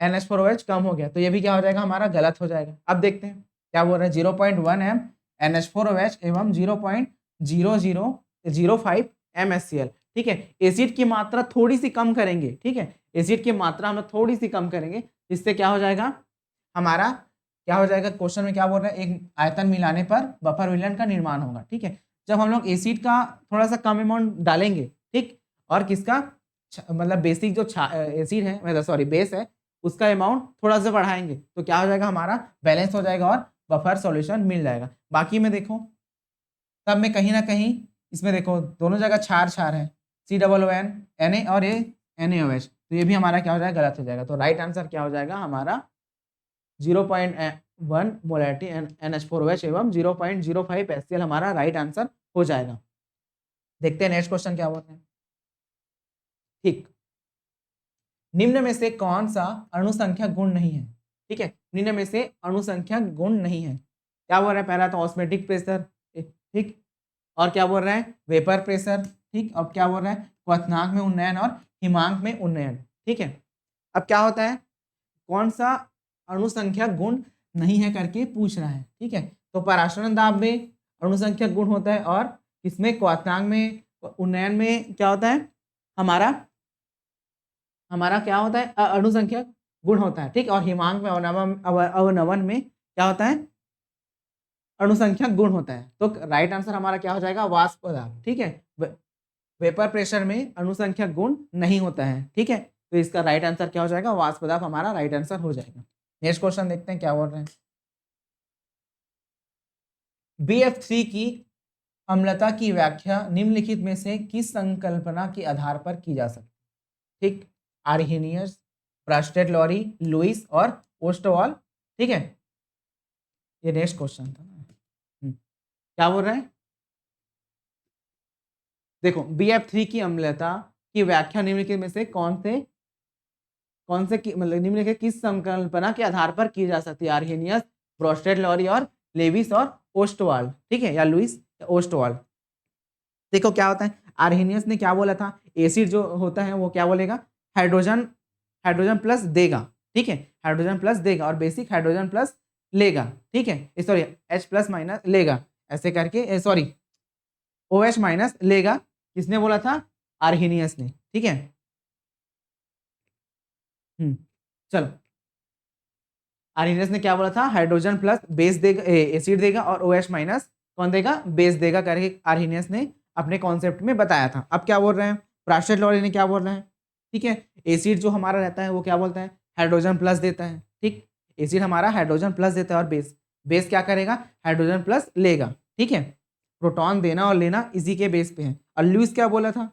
NH4OH कम हो गया, तो ये भी क्या हो जाएगा, हमारा गलत हो जाएगा। अब देखते हैं क्या बोल रहे हैं 0.1 M NH4OH एवं 0.0005 M HCl, ठीक है। एसिड की मात्रा थोड़ी सी कम करेंगे, ठीक है, एसिड की मात्रा हम थोड़ी सी कम करेंगे, इससे क्या हो जाएगा, हमारा क्या हो जाएगा, क्वेश्चन में क्या बोल रहा है, एक आयतन मिलाने पर बफर विलयन का निर्माण होगा, ठीक है। जब हम लोग एसिड का थोड़ा सा कम अमाउंट डालेंगे, ठीक, और किसका मतलब बेसिक जो एसिड है, मतलब सॉरी बेस है, उसका अमाउंट थोड़ा सा बढ़ाएंगे तो क्या हो जाएगा, हमारा बैलेंस हो जाएगा और बफर सॉल्यूशन मिल जाएगा। बाकी में देखो तब में कहीं ना कहीं इसमें देखो दोनों जगह क्षार क्षार है, COON Na और ये NaOH, तो ये भी हमारा क्या हो जाएगा, गलत हो जाएगा। तो राइट आंसर क्या हो जाएगा हमारा 0.1 मोलैरिटी NH4OH एवं 0.05 HCl हमारा राइट आंसर हो जाएगा। देखते हैं नेक्स्ट क्वेश्चन क्या बोलते हैं, ठीक। निम्न में से कौन सा अणुसंख्या गुण नहीं है, ठीक है। निम्न में से अणुसंख्या गुण नहीं है, क्या बोल रहा है, पहला तो ऑस्मेटिक प्रेशर, ठीक, और क्या बोल रहा है वेपर प्रेशर, ठीक। अब क्या बोल रहा है क्वथनांक में उन्नयन और हिमांक में उन्नयन, ठीक है। अब क्या होता है, कौन सा अणुसंख्या गुण नहीं है करके पूछ रहा है, ठीक है। तो पराशरण दाब में अणुसंख्या गुण होता है और इसमें क्वथनांक में उन्नयन में क्या होता है, हमारा हमारा क्या होता है अणुसंख्या गुण होता है, ठीक। और हिमांक में अवनवन में क्या होता है, अणुसंख्या गुण होता है। तो राइट आंसर हमारा क्या हो जाएगा, वाष्प दाब, ठीक है। वेपर प्रेशर में अणुसंख्या गुण नहीं होता है, ठीक है। तो इसका राइट आंसर क्या हो जाएगा, वाष्प दाब हमारा राइट आंसर हो जाएगा। नेक्स्ट क्वेश्चन देखते हैं क्या बोल रहे हैं। BF3 की अम्लता की व्याख्या निम्नलिखित में से किस संकल्पना के आधार पर की जा सकती है, ठीक। आर्हेनियस, ब्रास्टेड लॉरी, लुईस और ओस्टवाल, ठीक है। ये नेक्स्ट क्वेश्चन था ना, क्या बोल रहे हैं, देखो BF3 की अम्लता की व्याख्या निम्नलिखित में से कौन से मतलब निम्नलिखित किस संकल्पना के आधार पर की जा सकती है, आर्हेनियस, ब्रास्टेड लॉरी और लेविस और ओस्टवाल, ठीक है, या लुईस या ओस्टवाल। देखो क्या होता है, आर्हेनियस ने क्या बोला था, एसिड जो होता है वो क्या बोलेगा, हाइड्रोजन हाइड्रोजन प्लस देगा, ठीक है, हाइड्रोजन प्लस देगा और बेसिक हाइड्रोजन प्लस लेगा, ठीक है, सॉरी H प्लस माइनस लेगा, ऐसे करके सॉरी OH माइनस लेगा, किसने बोला था, आर्हेनियस ने, ठीक है। चलो आर्हेनियस ने क्या बोला था, हाइड्रोजन प्लस बेस देगा, एसिड देगा और OH माइनस कौन देगा, बेस देगा करके आर्हेनियस ने अपने कॉन्सेप्ट में बताया था। अब क्या बोल रहे हैं ब्रास्टेड लॉरी ने, क्या बोल रहे हैं, ठीक है, एसिड जो हमारा रहता है वो क्या बोलता है, हाइड्रोजन प्लस देता है, ठीक। एसिड हमारा हाइड्रोजन प्लस देता है और बेस क्या करेगा, हाइड्रोजन प्लस लेगा, ठीक है। प्रोटॉन देना और लेना इसी के बेस पे है। और लुईस क्या बोला था,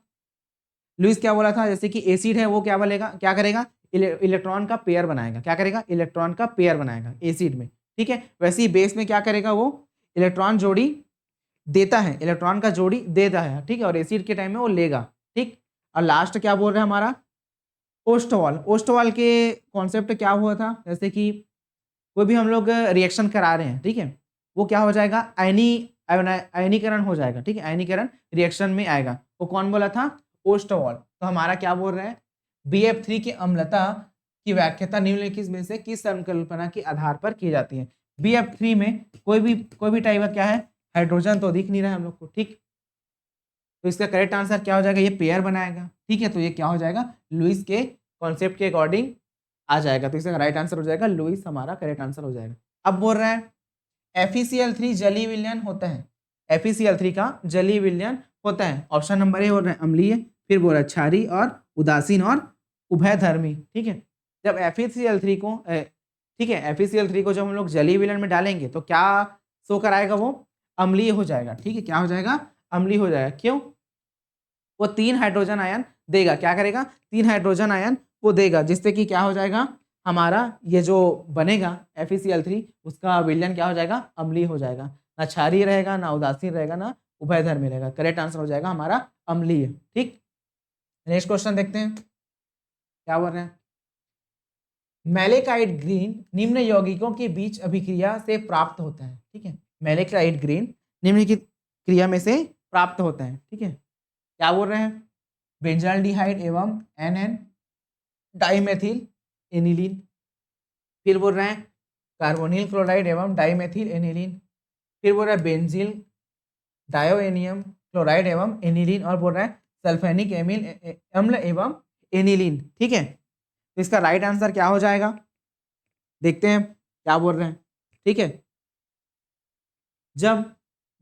लुईस क्या बोला था, जैसे कि एसिड है वो क्या बोलेगा, क्या करेगा, इलेक्ट्रॉन का पेयर बनाएगा, क्या करेगा, इलेक्ट्रॉन का पेयर बनाएगा एसिड में, ठीक है। वैसे ही बेस में क्या करेगा, वो इलेक्ट्रॉन जोड़ी देता है, इलेक्ट्रॉन का जोड़ी देता है, ठीक है, और एसिड के टाइम में वो लेगा, ठीक। और लास्ट क्या बोल रहे हैं हमारा, ओस्टवाल के कॉन्सेप्ट क्या हुआ था, जैसे कि कोई भी हम लोग रिएक्शन करा रहे हैं, ठीक है, वो क्या हो जाएगा, आयनीकरण हो जाएगा, ठीक है, आयनीकरण रिएक्शन में आएगा, वो कौन बोला था? ओस्टोवॉल। तो हमारा क्या बोल रहे हैं? BF3 की अम्लता की व्याख्याता निम्नलिखित में से किस संकल्पना के आधार पर की जाती है? BF3 में कोई भी टाइप का क्या है? हाइड्रोजन तो दिख नहीं रहा है हम लोग को, ठीक। तो इसका करेक्ट आंसर क्या हो जाएगा? ये पेयर बनाएगा, ठीक है। तो ये क्या हो जाएगा? लुईस के कॉन्सेप्ट के अकॉर्डिंग आ जाएगा। तो इसका राइट आंसर हो जाएगा लुईस, हमारा करेक्ट आंसर हो जाएगा। अब बोल रहा है FeCl3 जलीय विलयन होता है। FeCl3 का जलीय विलयन होता है। ऑप्शन नंबर ए बोल रहे हैं अम्लीय, फिर बोल रहा है क्षारीय और उदासीन और उभयधर्मी, ठीक है। जब FeCl3 को ठीक है, FeCl3 को जब हम लोग जलीय विलयन में डालेंगे तो क्या शो कराएगा? वो अम्लीय हो जाएगा, ठीक है। क्या हो जाएगा? अम्लीय हो जाएगा। क्यों? वो 3 हाइड्रोजन आयन देगा। क्या करेगा? 3 हाइड्रोजन आयन वो देगा, जिससे कि क्या हो जाएगा? हमारा ये जो बनेगा FeCl3 उसका विलयन क्या हो जाएगा? अम्लीय हो जाएगा। ना क्षारीय रहेगा, ना उदासीन रहेगा, ना उभयधर्मी रहेगा। करेक्ट आंसर हो जाएगा हमारा अम्लीय, ठीक। नेक्स्ट क्वेश्चन देखते हैं क्या बोल रहे हैं। मैलेकाइट ग्रीन निम्न यौगिकों के बीच अभिक्रिया से प्राप्त होता है, ठीक है। मैलेकाइट ग्रीन निम्नलिखित क्रिया में से प्राप्त होता है, ठीक है। क्या बोल रहे हैं? बेंजाल्डिहाइड एवं NN डाइमेथिल एनिलीन। फिर बोल रहे हैं कार्बोनिल क्लोराइड एवं डाइमेथिल एनिलीन। फिर बोल रहा है बेंजील डायोएनियम क्लोराइड एवं एनिलीन। और बोल रहा है सल्फेनिक अम्ल एवं एनिलीन, ठीक है। तो इसका राइट आंसर क्या हो जाएगा? देखते हैं क्या बोल रहे हैं, ठीक है। जब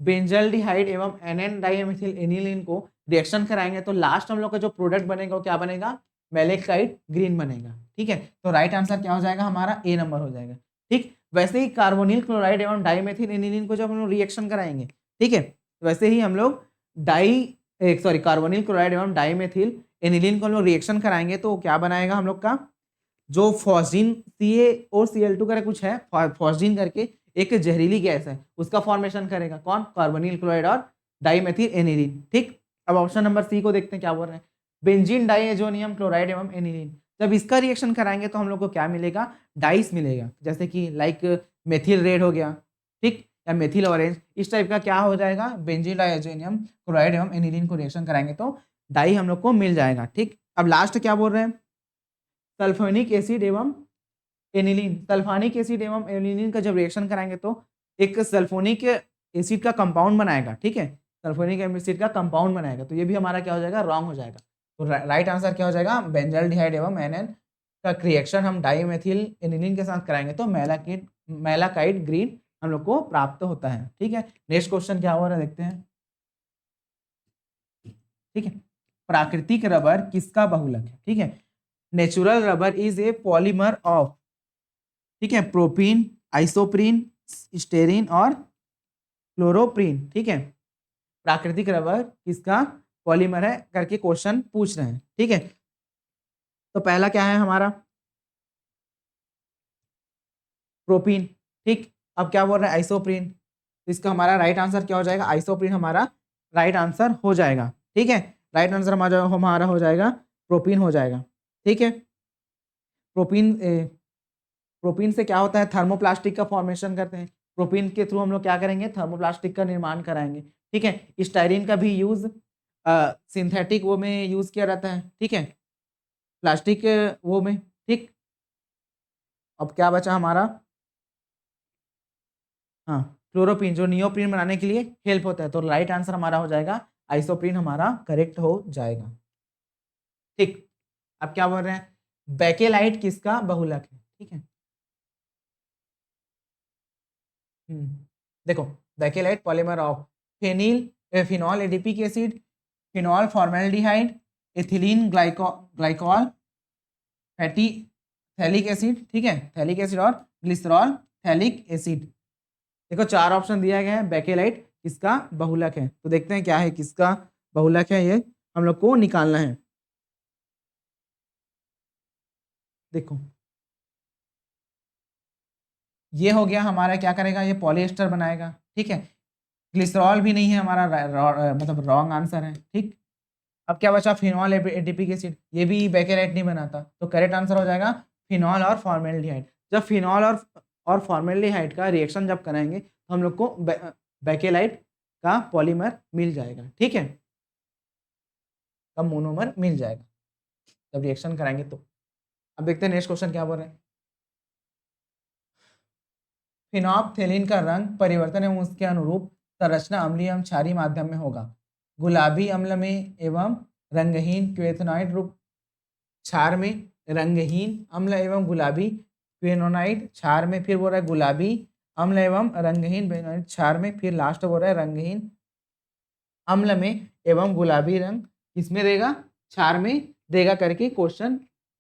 बेंजल्डिहाइड एवं NN डाइमेथिल एनिलीन को रिएक्शन कराएंगे तो लास्ट हम लोग का जो प्रोडक्ट बनेगा वो क्या बनेगा? मैलेकाइट ग्रीन बनेगा, ठीक है। तो राइट आंसर क्या हो जाएगा? हमारा ए नंबर हो जाएगा, ठीक। वैसे ही कार्बोनिल क्लोराइड एवं डाइमेथिल एनिलीन को जब हम लोग रिएक्शन कराएंगे, ठीक है, वैसे ही हम लोग कार्बोनिल क्लोराइड एवं डाइमेथिल एनिलीन को हम लोग रिएक्शन कराएंगे तो क्या बनाएगा हम लोग का? जो फॉस्जीन CaO का कुछ है, फॉस्जीन करके एक जहरीली गैस है, उसका फॉर्मेशन करेगा। कौन? कार्बोनिल क्लोराइड और डाइमेथिल एनिलीन, ठीक। अब ऑप्शन नंबर सी को देखते हैं क्या बोल रहे हैं। बेंजीन डाइएजोनियम क्लोराइड एवं एनिलीन, जब इसका रिएक्शन कराएंगे तो हम लोग को क्या मिलेगा? डाइस मिलेगा। जैसे कि लाइक मेथिल रेड हो गया, ठीक, या मेथिल ऑरेंज, इस टाइप का क्या हो जाएगा? बेंजीन डाइएजोनियम क्लोराइड एवं एनिलीन को रिएक्शन कराएंगे तो डाई हम लोग को मिल जाएगा, ठीक। अब लास्ट क्या बोल रहे हैं? सल्फोनिक एसिड एवं एनिलीन। सल्फोनिक एसिड एवं एनिलीन का जब रिएक्शन कराएंगे तो एक सल्फोनिक एसिड का कंपाउंड बनाएगा, ठीक है। सल्फोनिक एसिड का कंपाउंड बनाएगा। तो ये भी हमारा क्या हो जाएगा? रॉन्ग हो जाएगा। तो राइट आंसर क्या हो जाएगा? बेंजल्डिहाइड एवं NN का रिएक्शन हम डाइमेथिल एनिलीन के साथ कराएंगे तो मैलाकाइट ग्रीन हम लोग को प्राप्त होता है, ठीक है। नेक्स्ट क्वेश्चन क्या हो रहा है देखते हैं, ठीक है। प्राकृतिक रबर किसका बहुलक है? ठीक है। Natural rubber is a polymer of, ठीक है, प्रोपीन, आइसोप्रीन, स्टेरिन और क्लोरोप्रीन, ठीक है। प्राकृतिक रबर किसका पॉलीमर है करके क्वेश्चन पूछ रहे हैं, ठीक है। तो पहला क्या है हमारा? प्रोपीन, ठीक। अब क्या बोल रहे हैं? आइसोप्रीन। तो इसका हमारा राइट आंसर क्या हो जाएगा? आइसोप्रीन हमारा राइट आंसर हो जाएगा, ठीक है। राइट आंसर हमारा हो जाएगा प्रोपीन हो जाएगा, ठीक है। प्रोपीन प्रोपीन से क्या होता है? थर्मोप्लास्टिक का फॉर्मेशन करते हैं। प्रोपीन के थ्रू हम लोग क्या करेंगे? थर्मोप्लास्टिक का निर्माण कराएंगे, ठीक है। स्टाइरिन का भी यूज सिंथेटिक वो में यूज किया जाता है, ठीक है, प्लास्टिक वो में, ठीक। अब क्या बचा हमारा? हाँ, क्लोरोप्रीन जो नियोप्रीन बनाने के लिए हेल्प होता है। तो राइट आंसर हमारा हो जाएगा आइसोप्रीन, हमारा करेक्ट हो जाएगा, ठीक। अब क्या बोल रहे हैं? बेकेलाइट किसका बहुलक है? ठीक है। देखो, bakelite polymer of phenol adipic acid, phenol formaldehyde, ethylene glycol, fatty phthalic acid, ठीक है, थैलिक एसिड और ग्लिसरॉल थैलिक एसिड। देखो 4 ऑप्शन दिया गया है। बेकेलाइट किसका बहुलक है? तो देखते हैं क्या है किसका बहुलक है, ये हम लोग को निकालना है। देखो ये हो गया हमारा, क्या करेगा? ये पॉलिएस्टर बनाएगा, ठीक है। ग्लिसरॉल भी नहीं है हमारा, मतलब रॉन्ग आंसर है, ठीक। अब क्या बचा? फिनॉल एडिपिक एसिड, ये भी बेकेलाइट नहीं बनाता। तो करेक्ट आंसर हो जाएगा फिनॉल और फॉर्मेल्डिहाइड। जब फिनॉल और फॉर्मेल्डिहाइड का रिएक्शन जब कराएंगे तो हम लोग को बेकेलाइट का पॉलीमर मिल जाएगा, ठीक है। का मोनोमर मिल जाएगा जब रिएक्शन कराएंगे तो। अब देखते हैं नेक्स्ट क्वेश्चन क्या बोल रहे हैं। फिनोप्थेलिन का रंग परिवर्तन एवं उसके अनुरूप संरचना अम्लीय एवं क्षारीय माध्यम में होगा। गुलाबी अम्ल में एवं रंगहीन क्वेथोनाइड रूप क्षार में, रंगहीन अम्ल एवं गुलाबी क्वेनोनाइड क्षार में, फिर बोल रहा है गुलाबी अम्ल एवं रंगहीन बेनोनाइड क्षार में, फिर लास्ट बोल रहा है रंगहीन अम्ल में एवं गुलाबी रंग किसमें देगा, क्षार में देगा करके क्वेश्चन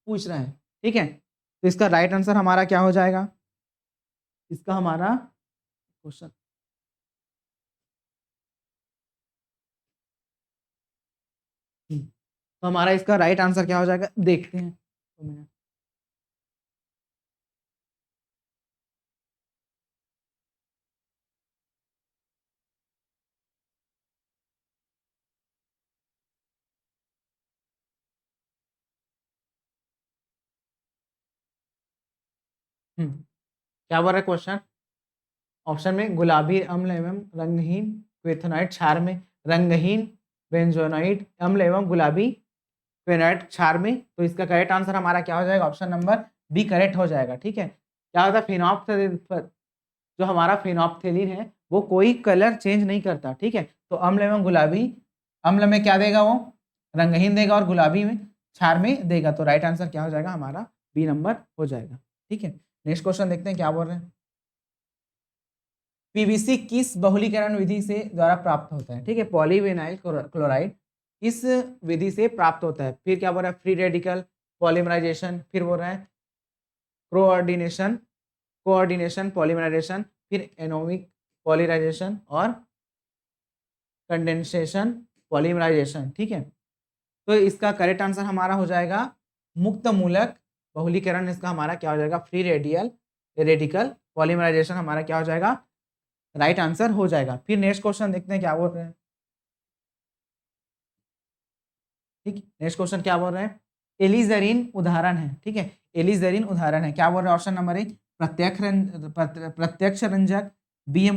पूछ रहे हैं। ठीक है, तो इसका राइट आंसर हमारा क्या हो जाएगा, इसका हमारा क्वेश्चन तो हमारा इसका राइट आंसर क्या हो जाएगा देखते हैं। तो मिनट क्या बोल रहा है क्वेश्चन, ऑप्शन में गुलाबी अम्ल एवं रंगहीन क्वेथोनाइड क्षार में, रंगहीन बेंजोनाइड अम्ल एवं गुलाबी क्वेनाइड क्षार में, तो इसका करेक्ट आंसर हमारा क्या हो जाएगा, ऑप्शन नंबर बी करेक्ट हो जाएगा। ठीक है, क्या होता है फिनोप्थेलिन, जो हमारा फिनोप्थेलिन है वो कोई कलर चेंज नहीं करता। ठीक है, तो अम्ल एवं गुलाबी, अम्ल में क्या देगा वो रंगहीन देगा और गुलाबी में क्षार में देगा, तो राइट आंसर क्या हो जाएगा हमारा बी नंबर हो जाएगा। ठीक है, नेक्स्ट क्वेश्चन देखते हैं क्या बोल रहे हैं। पीवीसी किस बहुलीकरण विधि से द्वारा प्राप्त होता है। ठीक है, पॉलीविनाइल क्लोराइड इस विधि से प्राप्त होता है। फिर क्या बोल रहा है फ्री रेडिकल पॉलीमराइजेशन, फिर बोल रहा है कोऑर्डिनेशन कोऑर्डिनेशन पॉलीमराइजेशन, फिर एनोमिक पॉलीमराइजेशन और कंडेंसेशन पॉलीमराइजेशन। ठीक है, तो इसका करेक्ट आंसर हमारा हो जाएगा मुक्त मूलक बहुलीकरण, इसका हमारा क्या हो जाएगा फ्री रेडिकल पॉलीमराइजेशन हमारा क्या हो जाएगा राइट आंसर हो जाएगा। फिर नेक्स्ट क्वेश्चन देखते हैं क्या बोल रहे हैं। ठीक, नेक्स्ट क्वेश्चन क्या बोल रहे हैं, एलिजरीन उदाहरण है। ठीक है, एलिजरीन उदाहरण है, क्या बोल रहे हैं ऑप्शन नंबर एक प्रत्यक्ष रंजक, बी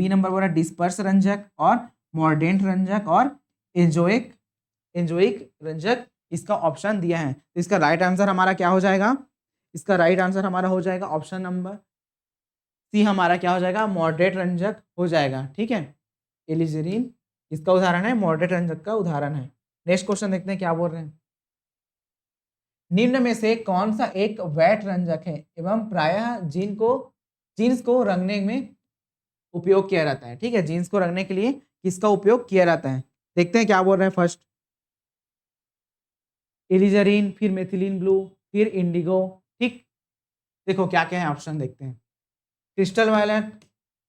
नंबर बोल रहा है डिस्पर्स रंजक और मॉर्डेंट रंजक और एंजोइक एंजोइक रंजक, इसका ऑप्शन दिया है। तो इसका राइट आंसर हमारा क्या हो जाएगा, इसका राइट आंसर हमारा हो जाएगा ऑप्शन नंबर सी, हमारा क्या हो जाएगा मॉडरेट रंजक हो जाएगा। ठीक है, एलिजरीन इसका उदाहरण है, मॉडरेट रंजक का उदाहरण है। नेक्स्ट क्वेश्चन देखते हैं क्या बोल रहे हैं। निम्न में से कौन सा एक वैट रंजक है एवं प्रायः जीन्स को रंगने में उपयोग किया जाता है। ठीक है, जीन्स को रंगने के लिए किसका उपयोग किया जाता है, देखते हैं क्या बोल रहे हैं। फर्स्ट एलिजरीन, फिर मेथिलीन ब्लू, फिर इंडिगो। ठीक, देखो क्या क्या है ऑप्शन देखते हैं। Crystal violet,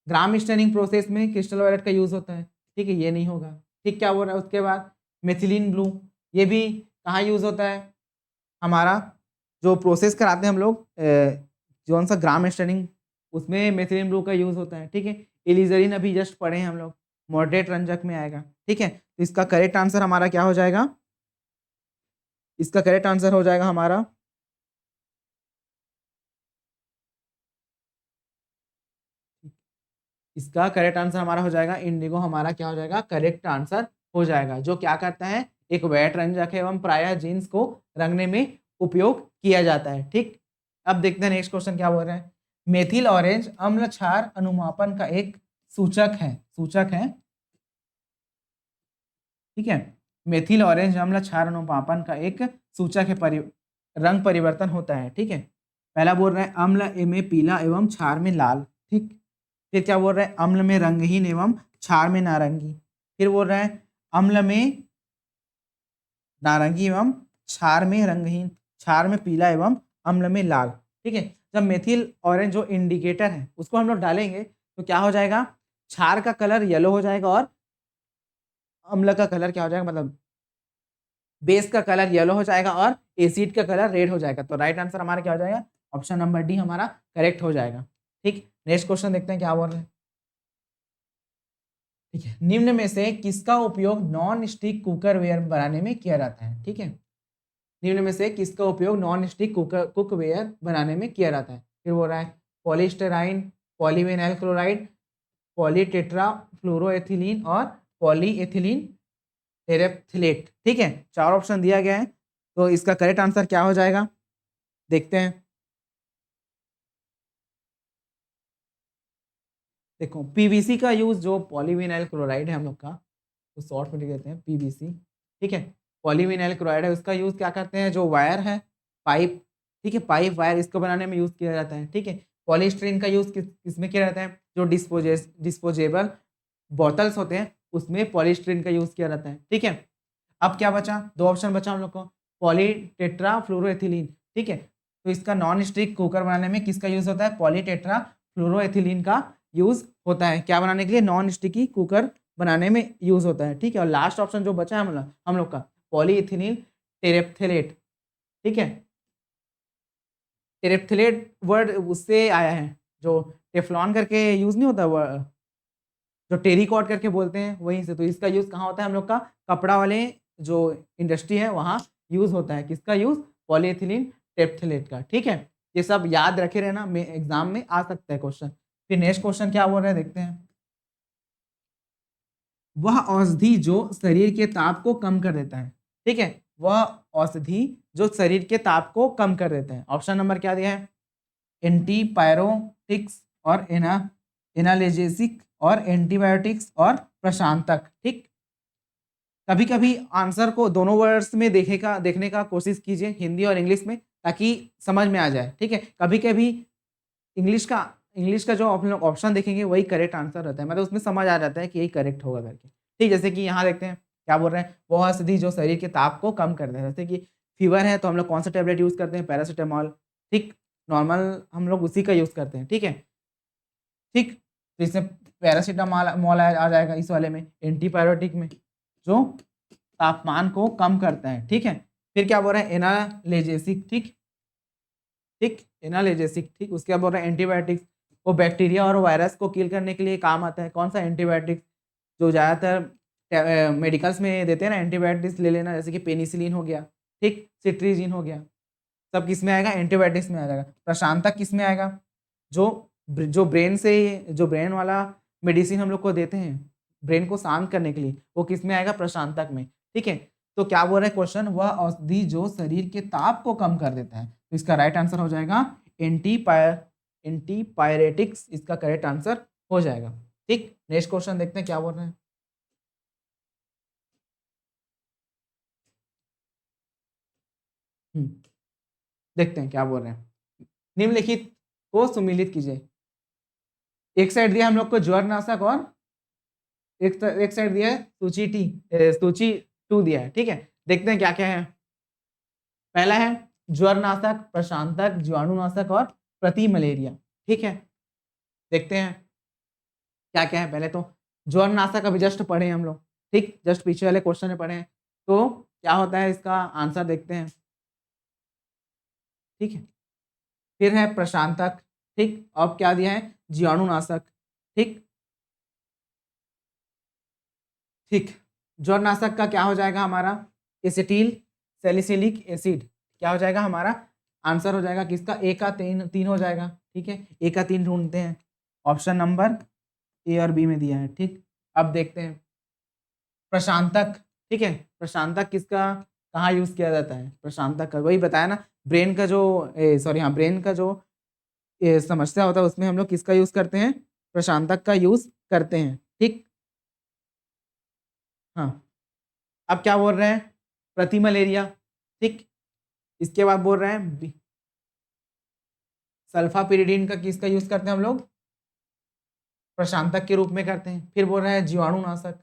gram staining process में क्रिस्टल वायलेट का यूज होता है। ठीक है, ये नहीं होगा। ठीक, क्या बोल रहा है उसके बाद मेथिलीन ब्लू, ये भी कहाँ यूज होता है, हमारा जो प्रोसेस कराते हैं हम लोग कौन सा ग्राम स्टेनिंग, उसमें मेथिलीन ब्लू का यूज होता है। ठीक है, एलिजरीन अभी जस्ट पढ़े हैं हम लोग, मॉडरेट रंजक में आएगा। ठीक है, तो इसका करेक्ट आंसर हमारा क्या हो जाएगा, इसका करेक्ट आंसर हो जाएगा हमारा इसका करेक्ट आंसर हमारा हो जाएगा इंडिगो, हमारा क्या हो जाएगा करेक्ट आंसर हो जाएगा, जो क्या करता है एक वेट रंजक है एवं प्रायः जीन्स को रंगने में उपयोग किया जाता है। ठीक, अब देखते हैं नेक्स्ट क्वेश्चन क्या बोल रहे हैं। मेथिल ऑरेंज अम्ल क्षार अनुमापन का एक सूचक है। ठीक है, मेथिल ऑरेंज अम्ल क्षार अनुमापन का एक सूचक है, रंग परिवर्तन होता है। ठीक है, पहला बोल रहा है अम्ल में पीला एवं क्षार में लाल। ठीक, फिर क्या बोल रहा है अम्ल में रंगहीन एवं क्षार में नारंगी, फिर बोल रहा है अम्ल में नारंगी एवं क्षार में रंगहीन, क्षार में पीला एवं अम्ल में लाल। ठीक है, जब मेथिल ऑरेंज जो इंडिकेटर है उसको हम लोग डालेंगे तो क्या हो जाएगा, क्षार का कलर येलो हो जाएगा और अम्ल का कलर क्या हो जाएगा, मतलब बेस का कलर येलो हो जाएगा और एसिड का कलर रेड हो जाएगा। तो राइट आंसर हमारा क्या हो जाएगा, ऑप्शन नंबर डी हमारा करेक्ट हो जाएगा। ठीक, नेक्स्ट क्वेश्चन देखते हैं क्या बोल रहे हैं। ठीक है, निम्न में से किसका उपयोग नॉन स्टिक कुकरवेयर बनाने में किया जाता है। ठीक है, निम्न में से किसका उपयोग नॉन स्टिक कुकवेयर बनाने में किया जाता है, फिर बोल रहा है पॉलीस्टराइन, पॉलीविनाइल क्लोराइड, पॉलीटेट्रा फ्लोरोएथिलीन और पॉलीएथिलीन टेरेप्थिलेट। ठीक है, 4 ऑप्शन दिया गया है, तो इसका करेक्ट आंसर क्या हो जाएगा, देखते हैं। देखो पीवीसी का यूज, जो पॉलीविनाइल क्लोराइड है हम लोग का, तो शॉर्ट में लिख देते हैं पीवीसी। ठीक है, पॉलीविनाइल क्लोराइड है, उसका यूज क्या करते हैं, जो वायर है, पाइप, ठीक है, पाइप वायर, इसको बनाने में यूज किया जाता है। ठीक है, पॉलीस्टीरीन का यूज किसमें किया जाता है, जो डिस्पोजेबल बोतल्स होते हैं उसमें पॉलीस्टीरीन का यूज किया जाता है। ठीक है, अब क्या बचा, 2 ऑप्शन बचा हम लोग को, पॉलीटेट्रा फ्लोरोएथिलीन। ठीक है, तो इसका नॉन स्टिक कुकर बनाने में किसका यूज होता है, पॉलीटेट्रा फ्लोरोएथिलीन का यूज होता है, क्या बनाने के लिए, नॉन स्टिकी कुकर बनाने में यूज होता है। ठीक है, और लास्ट ऑप्शन जो बचा है हम लोग का पॉलीइथिलीन टेरेप्थेलेट। ठीक है, टेरेप्थेलेट वर्ड उससे आया है, जो टेफ्लॉन करके यूज नहीं होता वर्ड, जो टेरिकॉट करके बोलते हैं वहीं से, तो इसका यूज कहाँ होता है, हम लोग का कपड़ा वाले जो इंडस्ट्री है वहाँ यूज होता है, किसका यूज, पॉलीइथिलीन टेरेप्थेलेट का। ठीक है, ये सब याद रखे रहना, एग्जाम में आ सकता है क्वेश्चन। फिर नेक्स्ट क्वेश्चन क्या बोल रहे हैं, देखते हैं। वह औषधि जो शरीर के ताप को कम कर देता है। ठीक है, वह औषधि जो शरीर के ताप को कम कर देता है। ऑप्शन नंबर क्या दिया है, एंटीपायरोटिक्स और एनाल्जेसिक और एंटीबायोटिक्स और प्रशांतक। ठीक, कभी कभी आंसर को दोनों वर्ड्स में देखने का कोशिश कीजिए, हिंदी और इंग्लिश में, ताकि समझ में आ जाए। ठीक है, कभी कभी इंग्लिश का जो आप लोग ऑप्शन देखेंगे वही करेक्ट आंसर रहता है, मतलब उसमें समझ आ जाता है कि यही करेक्ट होगा करके। ठीक, जैसे कि यहाँ देखते हैं क्या बोल रहे हैं, वो औषधि जो शरीर के ताप को कम कर दे, जैसे कि फीवर है तो हम लोग कौन सा टेबलेट यूज करते हैं, पैरासीटामॉल। ठीक, नॉर्मल हम लोग उसी का यूज करते हैं। ठीक है, ठीक, तो इसमें पैरासीटामॉल मॉल आ जाएगा इस वाले में, एंटीबायोटिक में, जो तापमान को कम करता है। ठीक है, फिर क्या बोल रहे हैं, एनाल्जेसिक। ठीक, ठीक, एनाल्जेसिक। ठीक, उसके बाद बोल रहे हैं एंटीबायोटिक्स, वो बैक्टीरिया और वायरस को किल करने के लिए काम आता है। कौन सा, एंटीबायोटिक्स, जो ज़्यादातर मेडिकल्स में देते हैं ना, एंटीबायोटिक्स ले लेना, जैसे कि पेनिसिलिन हो गया, ठीक, सिट्रीजिन हो गया, सब किस में आएगा, एंटीबायोटिक्स में आ जाएगा। प्रशांतक किस में आएगा, जो जो ब्रेन वाला मेडिसिन हम लोग को देते हैं ब्रेन को शांत करने के लिए, वो किस में आएगा, प्रशांतक में। ठीक है, तो क्या बोल रहे हैं क्वेश्चन, वह औषधि जो शरीर के ताप को कम कर देता है, तो इसका राइट आंसर हो जाएगा एंटीपायरेटिक्स, इसका करेक्ट आंसर हो जाएगा। ठीक, नेक्स्ट क्वेश्चन देखते हैं क्या बोल रहे हैं। देखते हैं क्या बोल रहे हैं, निम्नलिखित को सुमिलित कीजिए। एक साइड दिया हम लोग को ज्वरनाशक और एक साइड दिया है सूची 2 दिया है। ठीक है, देखते हैं क्या क्या है। पहला है ज्वरनाशक, प्रशांतक, जीवाणुनाशक और प्रति मलेरिया। ठीक है, देखते हैं क्या क्या है। पहले तो ज्वरनाशक अभी जस्ट पढ़े हम लोग, ठीक, जस्ट पीछे वाले क्वेश्चन में पढ़े हैं, तो क्या होता है इसका आंसर देखते हैं। ठीक है, फिर है प्रशांतक। ठीक, अब क्या दिया है, जीवाणुनाशक। ठीक, ठीक, ज्वरनाशक का क्या हो जाएगा हमारा, एसिटिल सैलिसिलिक एसिड, क्या हो जाएगा हमारा आंसर, हो जाएगा किसका, ए का 3 हो जाएगा। ठीक है, ए का 3 ढूंढते हैं, ऑप्शन नंबर ए और बी में दिया है। ठीक, अब देखते हैं प्रशांतक। ठीक है, प्रशांतक किसका कहाँ यूज किया जाता है, प्रशांतक का वही बताया ना, ब्रेन का जो सॉरी हाँ, ब्रेन का जो समस्या होता है उसमें हम लोग किसका यूज करते हैं, प्रशांतक का यूज करते हैं। ठीक, हाँ, अब क्या बोल रहे हैं, प्रति मलेरिया। ठीक, इसके बाद बोल रहे हैं सल्फापिरिडीन का किसका यूज करते हैं हम लोग, प्रशांतक के रूप में करते हैं। फिर बोल रहे हैं जीवाणुनाशक।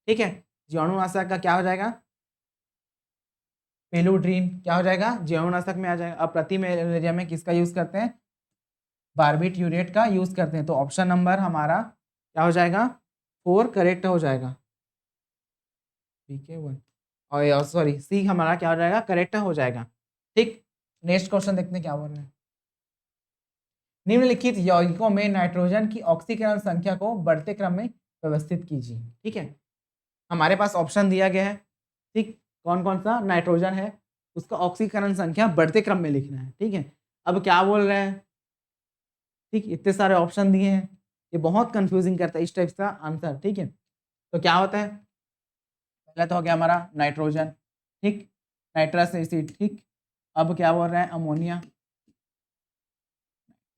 ठीक है, जीवाणुनाशक का क्या हो जाएगा, पेलुड्रीन, क्या हो जाएगा, जीवाणुनाशक में आ जाएगा। अब प्रति मलेरिया में किसका यूज करते हैं, बार्बिट्यूरेट का यूज करते हैं, तो ऑप्शन नंबर हमारा क्या हो जाएगा, 4 करेक्ट हो जाएगा। ठीक है, 1 और सॉरी सी हमारा क्या हो जाएगा, करेक्ट हो जाएगा। ठीक, नेक्स्ट क्वेश्चन देखते हैं क्या बोल रहे हैं। निम्नलिखित यौगिकों में नाइट्रोजन की ऑक्सीकरण संख्या को बढ़ते क्रम में व्यवस्थित कीजिए। ठीक है, हमारे पास ऑप्शन दिया गया है। ठीक, कौन कौन सा नाइट्रोजन है उसका ऑक्सीकरण संख्या बढ़ते क्रम में लिखना है। ठीक है, अब क्या बोल रहे हैं, ठीक, इतने सारे ऑप्शन दिए हैं, ये बहुत कंफ्यूजिंग करता है इस टाइप का आंसर। ठीक है, तो क्या होता है, पहले तो हो गया हमारा नाइट्रोजन, ठीक, नाइट्रस एसिड, ठीक। अब क्या बोल रहे हैं, अमोनिया,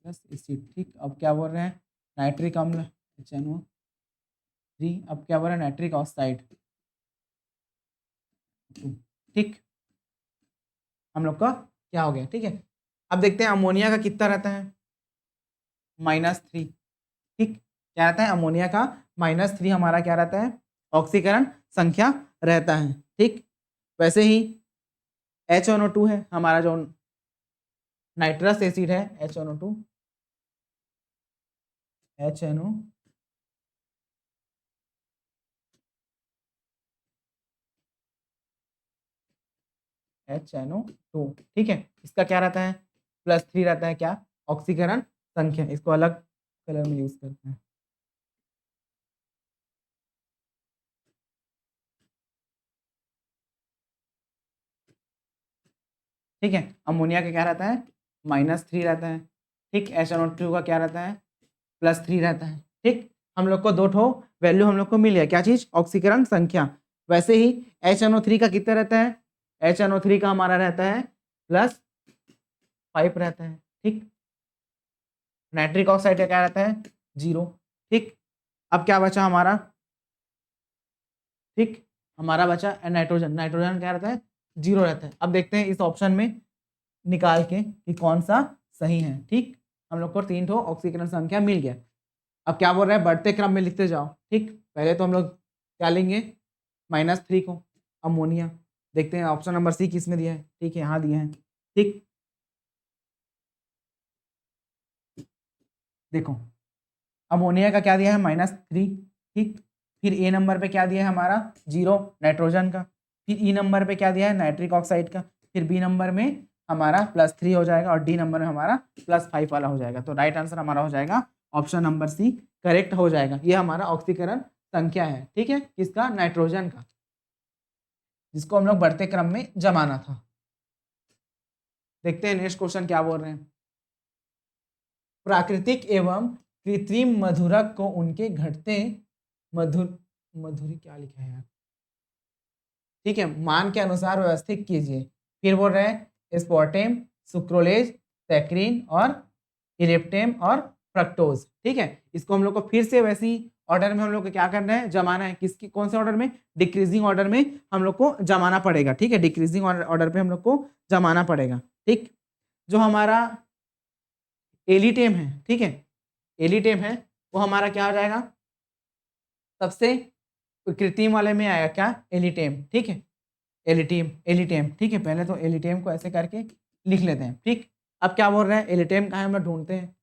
नाइट्रस एसिड, ठीक। अब क्या बोल रहे हैं, नाइट्रिक अम्ल HNO3। अब क्या बोल रहे हैं, नाइट्रिक ऑक्साइड, ठीक। हम लोग का क्या हो गया, ठीक है। अब देखते हैं अमोनिया का कितना रहता है, -3, ठीक। क्या रहता है अमोनिया का, -3 हमारा क्या रहता है, ऑक्सीकरण संख्या रहता है, ठीक। वैसे ही HNO2 है हमारा जो नाइट्रस एसिड है, HNO2, HNO HNO2, ठीक है। इसका क्या रहता है, +3 रहता है, क्या, ऑक्सीकरण संख्या। इसको अलग कलर में यूज करते हैं, ठीक है। अमोनिया का क्या रहता है, -3 रहता है, ठीक। HNO2 का क्या रहता है, +3 रहता है, ठीक। हम लोग को दो ठो वैल्यू हम लोग को मिल गया, क्या चीज, ऑक्सीकरण संख्या। वैसे ही HNO3 का कितना रहता है, HNO3 का हमारा रहता है +5 रहता है, ठीक। नाइट्रिक ऑक्साइड का क्या रहता है, 0, ठीक। अब क्या बचा हमारा, ठीक, हमारा बचा नाइट्रोजन। नाइट्रोजन क्या रहता है, 0 रहता है। अब देखते हैं इस ऑप्शन में निकाल के कि कौन सा सही है, ठीक। हम लोग को 3 ठो ऑक्सीकरण संख्या मिल गया। अब क्या बोल रहे हैं, बढ़ते क्रम में लिखते जाओ, ठीक। पहले तो हम लोग क्या लेंगे, -3 को, अमोनिया। देखते हैं ऑप्शन नंबर सी किस में दिया है, ठीक है, यहाँ दिए हैं, ठीक। देखो अमोनिया का क्या दिया है, -3, ठीक। फिर ए नंबर पे क्या दिया है हमारा, 0 नाइट्रोजन का। फिर ई नंबर पे क्या दिया है, नाइट्रिक ऑक्साइड का। फिर बी नंबर में हमारा +3 हो जाएगा, और डी नंबर में हमारा +5 वाला हो जाएगा। तो राइट आंसर हमारा हो जाएगा ऑप्शन नंबर सी, करेक्ट हो जाएगा। ये हमारा ऑक्सीकरण संख्या है, ठीक है, किसका, नाइट्रोजन का, जिसको हम लोग बढ़ते क्रम में जमाना था। देखते हैं नेक्स्ट क्वेश्चन क्या बोल रहे हैं। प्राकृतिक एवं कृत्रिम मधुरक को उनके घटते मधुरी क्या लिखा है यार, ठीक है, मान के अनुसार व्यवस्थित कीजिए। फिर बोल रहे हैं स्पोर्टेम, सुक्रोलेज, सैक्रिन और इलेप्टेम और फ्रक्टोज, ठीक है। इसको हम लोग को फिर से वैसी ऑर्डर में हम लोग को क्या करना है, जमाना है। किसकी, कौन से ऑर्डर में, डिक्रीजिंग ऑर्डर में हम लोग को जमाना पड़ेगा, ठीक है। डिक्रीजिंग ऑर्डर पे हम लोग को जमाना पड़ेगा, ठीक। जो हमारा एलिटेम है, ठीक है, एलिटेम है, वो हमारा क्या हो जाएगा, सबसे कृत्रिम वाले में आएगा, क्या, एलिटेम, ठीक है, एलिटेम, एलिटेम, ठीक है। पहले तो एलिटेम को ऐसे करके लिख लेते हैं, ठीक। अब क्या बोल रहे हैं, एलिटेम कहाँ हम लोग ढूंढते हैं,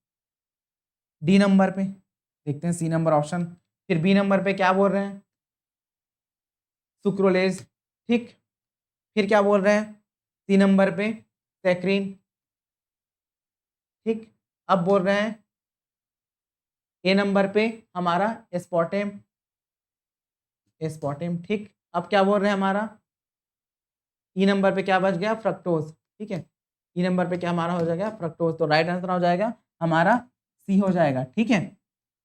डी नंबर पे, देखते हैं सी नंबर ऑप्शन। फिर बी नंबर पे क्या बोल रहे हैं, सुक्रोलेज, ठीक। फिर क्या बोल रहे हैं, सी नंबर पे सैक्रिन, ठीक। अब बोल रहे हैं ए नंबर पे हमारा एस्पार्टेम, एस्पार्टेम, ठीक। अब क्या बोल रहे हैं हमारा, ई नंबर पे क्या बच गया, फ्रक्टोज, ठीक है। ई नंबर पे क्या हमारा हो जाएगा, फ्रक्टोज। तो राइट आंसर हो जाएगा हमारा सी हो जाएगा, ठीक है।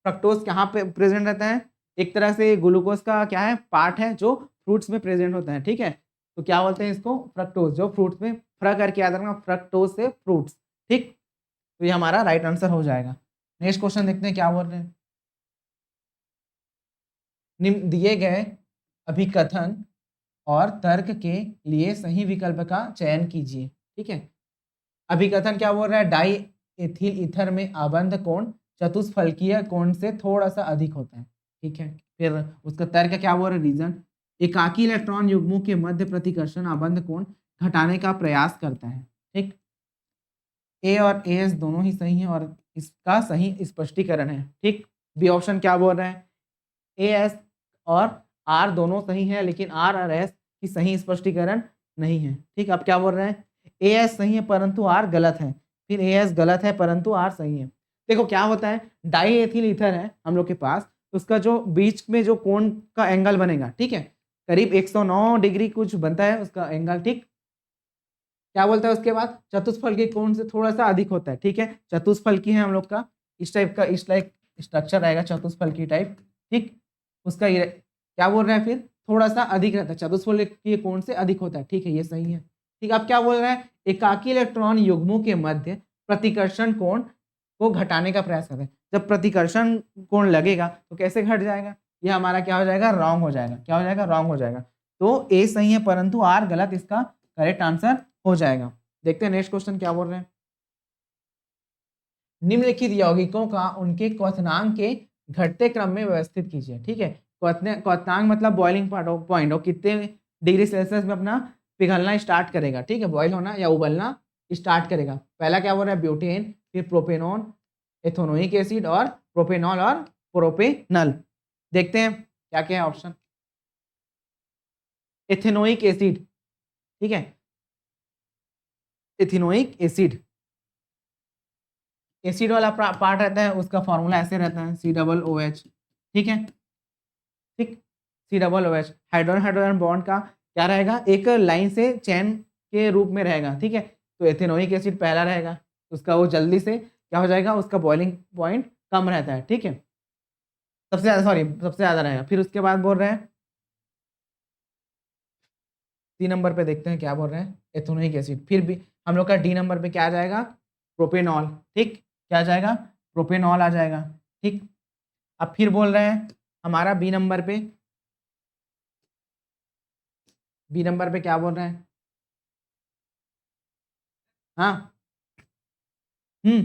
फ्रक्टोज कहाँ पे प्रेजेंट रहता है, एक तरह से ग्लूकोज का क्या है, पार्ट है जो फ्रूट्स में प्रेजेंट होता है, ठीक है। तो क्या बोलते हैं इसको, फ्रक्टोज, जो फ्रूट्स में, फ्र करके याद रखना, फ्रक्टोज से फ्रूट्स, ठीक। तो ये हमारा राइट आंसर हो जाएगा। नेक्स्ट क्वेश्चन देखते हैं क्या बोल रहे हैं। निम्न दिए गए अभिकथन और तर्क के लिए सही विकल्प का चयन कीजिए, ठीक है। अभिकथन क्या बोल रहा है, डाई एथिल ईथर में आबंध कोण चतुष्फलकीय कोण से थोड़ा सा अधिक होता है, ठीक है। फिर उसका तर्क क्या बोल रहा है, रीजन, एकाकी इलेक्ट्रॉन युग्मों के मध्य प्रतिकर्षण आबंध कोण घटाने का प्रयास करता है, ठीक। ए और ए एस दोनों ही सही है और इसका सही स्पष्टीकरण है, ठीक। बी ऑप्शन क्या बोल रहे हैं, ए एस और आर दोनों सही है, लेकिन आर और एस की सही स्पष्टीकरण नहीं है, ठीक। अब क्या बोल रहे हैं, ए एस सही है परंतु आर गलत है, फिर ए एस गलत है परंतु आर सही है। देखो क्या होता है, डाई एथिल ईथर है हम लोग के पास, उसका जो बीच में जो कोण का एंगल बनेगा, ठीक है, करीब 109 डिग्री कुछ बनता है उसका एंगल, ठीक। क्या बोलता है उसके बाद, चतुष्फलकी कोण से थोड़ा सा अधिक होता है, ठीक है। चतुष्फलकी है हम लोग का, इस टाइप का, इस लाइक स्ट्रक्चर रहेगा चतुष्फलकी टाइप, ठीक। उसका क्या बोल रहे हैं फिर, थोड़ा सा अधिक रहता है, चतुष्फलक के कोण से अधिक होता है। ठीक है, ये सही है। ठीक, अब क्या बोल रहा है, एकाकी इलेक्ट्रॉन युग्मों के मध्य प्रतिकर्षण कोण को घटाने का प्रयास करते हैं। जब प्रतिकर्षण कोण लगेगा तो कैसे घट जाएगा, ये हमारा क्या हो जाएगा, रॉन्ग हो जाएगा। क्या हो जाएगा, रॉन्ग हो जाएगा। तो ए सही है परंतु आर गलत, इसका करेक्ट आंसर हो जाएगा। देखते हैं नेक्स्ट क्वेश्चन क्या बोल रहे हैं। निम्नलिखित यौगिकों का उनके क्वथनांक के घटते क्रम में व्यवस्थित कीजिए। ठीक है, क्वथनांक मतलब बॉइलिंग पॉइंट, और कितने डिग्री सेल्सियस में अपना पिघलना स्टार्ट करेगा। ठीक है, बॉयल होना या उबलना स्टार्ट करेगा। पहला क्या बोल रहा है, ब्यूटेन, फिर प्रोपेनॉन, एथेनोइक एसिड और प्रोपेनॉल और प्रोपेनल। देखते हैं क्या क्या है ऑप्शन। एथेनोइक एसिड, ठीक है, एथेनोइक एसिड, एसिड वाला पार्ट रहता है, उसका फॉर्मूला ऐसे रहता है COOH। ठीक है, ठीक, COOH। हाइड्रोजन हाइड्रोजन बॉन्ड का क्या रहेगा, एक लाइन से चैन के रूप में रहेगा। ठीक है, तो एथेनोइक एसिड पहला रहेगा, उसका वो जल्दी से क्या हो जाएगा, उसका बॉइलिंग पॉइंट कम रहता है। ठीक है, सबसे ज़्यादा, सॉरी सबसे ज़्यादा रहेगा। फिर उसके बाद बोल रहे हैं सी नंबर पे, देखते हैं क्या बोल रहे हैं, एथेनोइक एसिड। फिर भी हम लोग का डी नंबर पे क्या आ जाएगा, प्रोपेनॉल। ठीक, क्या आ जाएगा, प्रोपेनॉल आ जाएगा। ठीक, अब फिर बोल रहे हैं हमारा बी नंबर पे, बी नंबर पे क्या बोल रहे हैं, हाँ, हम्म,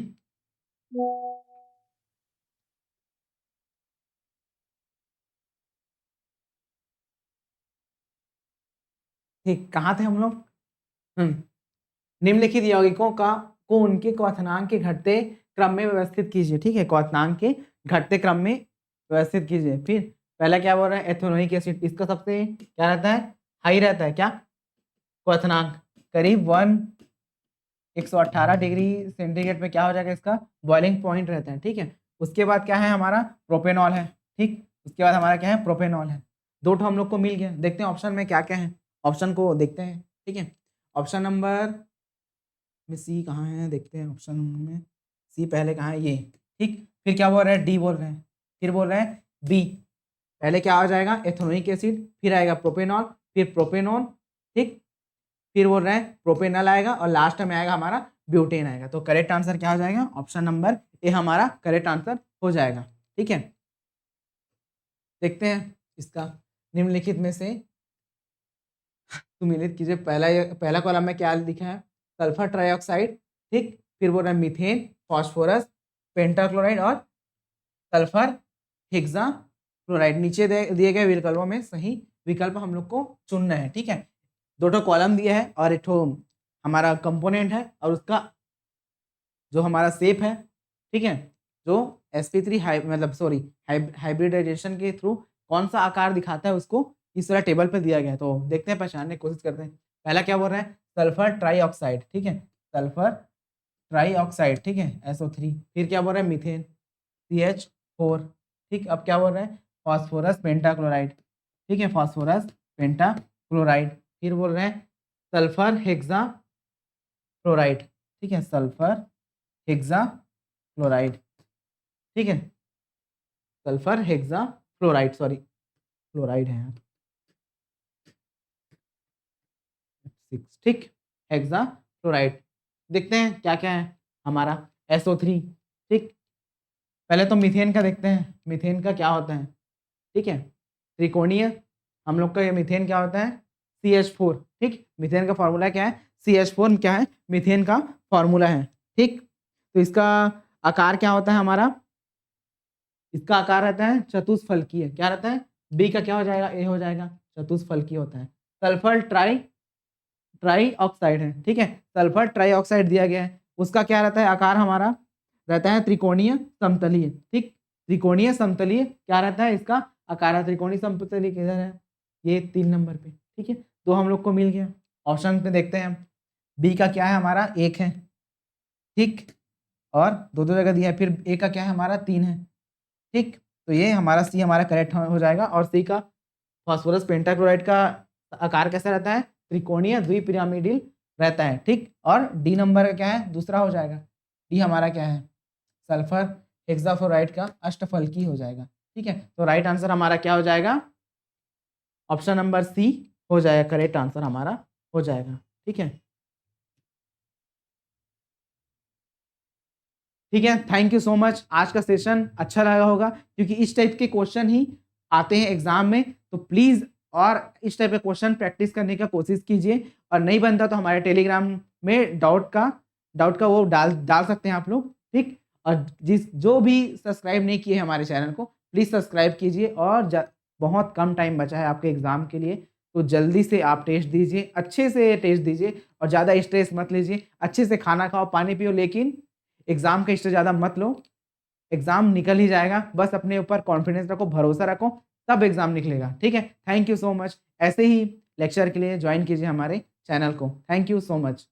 ठीक, कहाँ थे हम लोग, निम्नलिखित यौगिकों का को उनके क्वथनांक के घटते क्रम में व्यवस्थित कीजिए। ठीक है, क्वथनांक के घटते क्रम में व्यवस्थित कीजिए। फिर पहला क्या बोल रहा है, एथेनोइक एसिड, इसका सबसे क्या रहता है, हाई रहता है, क्या क्वथनांक, करीब 118 डिग्री सेंटीग्रेड पे क्या हो जाएगा, इसका बॉइलिंग पॉइंट रहता है। ठीक है, उसके बाद क्या है हमारा, प्रोपेनॉल है। ठीक, उसके बाद हमारा क्या है, प्रोपेनॉल है। दो ठो हम लोग को मिल गया। देखते हैं ऑप्शन में क्या क्या है, ऑप्शन को देखते हैं। ठीक है, ऑप्शन नंबर में सी कहाँ है, देखते हैं ऑप्शन में सी पहले कहाँ है, ये। ठीक, फिर क्या बोल रहे हैं, डी बोल रहे हैं, फिर बोल रहे हैं बी। पहले क्या आ जाएगा, एथेनोइक एसिड, फिर आएगा प्रोपेनॉल, फिर प्रोपेनॉन। ठीक, फिर बोल रहे हैं प्रोपेनल आएगा और लास्ट में आएगा हमारा ब्यूटेन आएगा। तो करेक्ट आंसर क्या हो जाएगा, ऑप्शन नंबर ए हमारा करेक्ट आंसर हो जाएगा। ठीक है, देखते हैं इसका, निम्नलिखित में से सुमिलित कीजिए। पहला कॉलम में क्या लिखा है, सल्फर ट्राइऑक्साइड। ठीक, फिर बोल रहे हैं मीथेन, फास्फोरस, पेंटाक्लोराइड और सल्फर हेक्सा क्लोराइड। नीचे दिए गए विकल्पों में सही विकल्प हम लोग को चुनना है। ठीक है, दो ठो कॉलम दिया है और एक ठो हमारा कंपोनेंट है, और उसका जो हमारा शेप है, ठीक है, जो sp3 मतलब सॉरी हाइब्रिडाइजेशन के थ्रू कौन सा आकार दिखाता है, उसको इस तरह टेबल पे दिया गया है। तो देखते हैं, पहचानने की कोशिश करते हैं। पहला क्या बोल रहा है, सल्फर ट्राइऑक्साइड। ठीक है, सल्फर ट्राइऑक्साइड, ठीक है, SO3। फिर क्या बोल रहा है, मीथेन, CH4। ठीक, अब क्या बोल रहा है, फास्फोरस पेंटाक्लोराइड। ठीक है, फास्फोरस पेंटाक्लोराइड। फिर बोल रहे हैं सल्फर हेक्सा क्लोराइड। ठीक है, सल्फर हेक्सा क्लोराइड। ठीक है, sulphur hexa chloride, sorry chloride है यहाँ, 6। ठीक, हेक्सा क्लोराइड। देखते हैं क्या क्या है हमारा, SO3। ठीक, पहले तो मीथेन का देखते हैं, मीथेन का क्या होता है। ठीक है, त्रिकोणीय, हम लोग का ये मीथेन क्या होता है, CH4। ठीक, मीथेन का फॉर्मूला क्या है, CH4 क्या है, मीथेन का फॉर्मूला है। ठीक, तो इसका आकार क्या होता है हमारा, इसका आकार रहता है चतुष्फलकीय। क्या रहता है, बी का क्या हो जाएगा, ए हो जाएगा, चतुष्फलकीय होता है। सल्फर ट्राई ऑक्साइड है। ठीक है, सल्फर ट्राई ऑक्साइड दिया गया है, उसका क्या रहता है, आकार हमारा रहता है त्रिकोणीय समतलीय। ठीक, त्रिकोणीय समतलीय क्या रहता है, इसका आकार है त्रिकोणीय समतलीय। किधर है, ये 3 नंबर पे। ठीक है, तो हम लोग को मिल गया। ऑप्शन पे देखते हैं, बी का क्या है हमारा, 1 है। ठीक, और दो दो जगह दिया है। फिर ए का क्या है हमारा, 3 है। ठीक, तो ये हमारा सी हमारा करेक्ट हो जाएगा। और सी का फास्फोरस पेंटाक्लोराइड का आकार कैसा रहता है, त्रिकोणीय द्विपिरामिडल रहता है। ठीक, और डी नंबर का क्या है, दूसरा हो जाएगा। डी हमारा क्या है, सल्फर हेक्साफ्लोराइड का अष्टफलकी हो जाएगा। ठीक है, तो राइट आंसर हमारा क्या हो जाएगा, ऑप्शन नंबर सी हो जाएगा, करेक्ट आंसर हमारा हो जाएगा। ठीक है, ठीक है, थैंक यू सो मच। आज का सेशन अच्छा लगा होगा क्योंकि इस टाइप के क्वेश्चन ही आते हैं एग्जाम में, तो प्लीज और इस टाइप के क्वेश्चन प्रैक्टिस करने का कोशिश कीजिए, और नहीं बनता तो हमारे टेलीग्राम में डाउट का वो डाल डाल सकते हैं आप लोग। ठीक, और जो भी सब्सक्राइब नहीं किए हमारे चैनल को प्लीज सब्सक्राइब कीजिए, और बहुत कम टाइम बचा है आपके एग्जाम के लिए, तो जल्दी से आप टेस्ट दीजिए, अच्छे से टेस्ट दीजिए, और ज़्यादा स्ट्रेस मत लीजिए, अच्छे से खाना खाओ, पानी पियो, लेकिन एग्जाम का स्ट्रेस ज़्यादा मत लो। एग्जाम निकल ही जाएगा, बस अपने ऊपर कॉन्फिडेंस रखो, भरोसा रखो, तब एग्जाम निकलेगा। ठीक है, थैंक यू सो मच। ऐसे ही लेक्चर के लिए ज्वाइन कीजिए हमारे चैनल को। Thank you so much.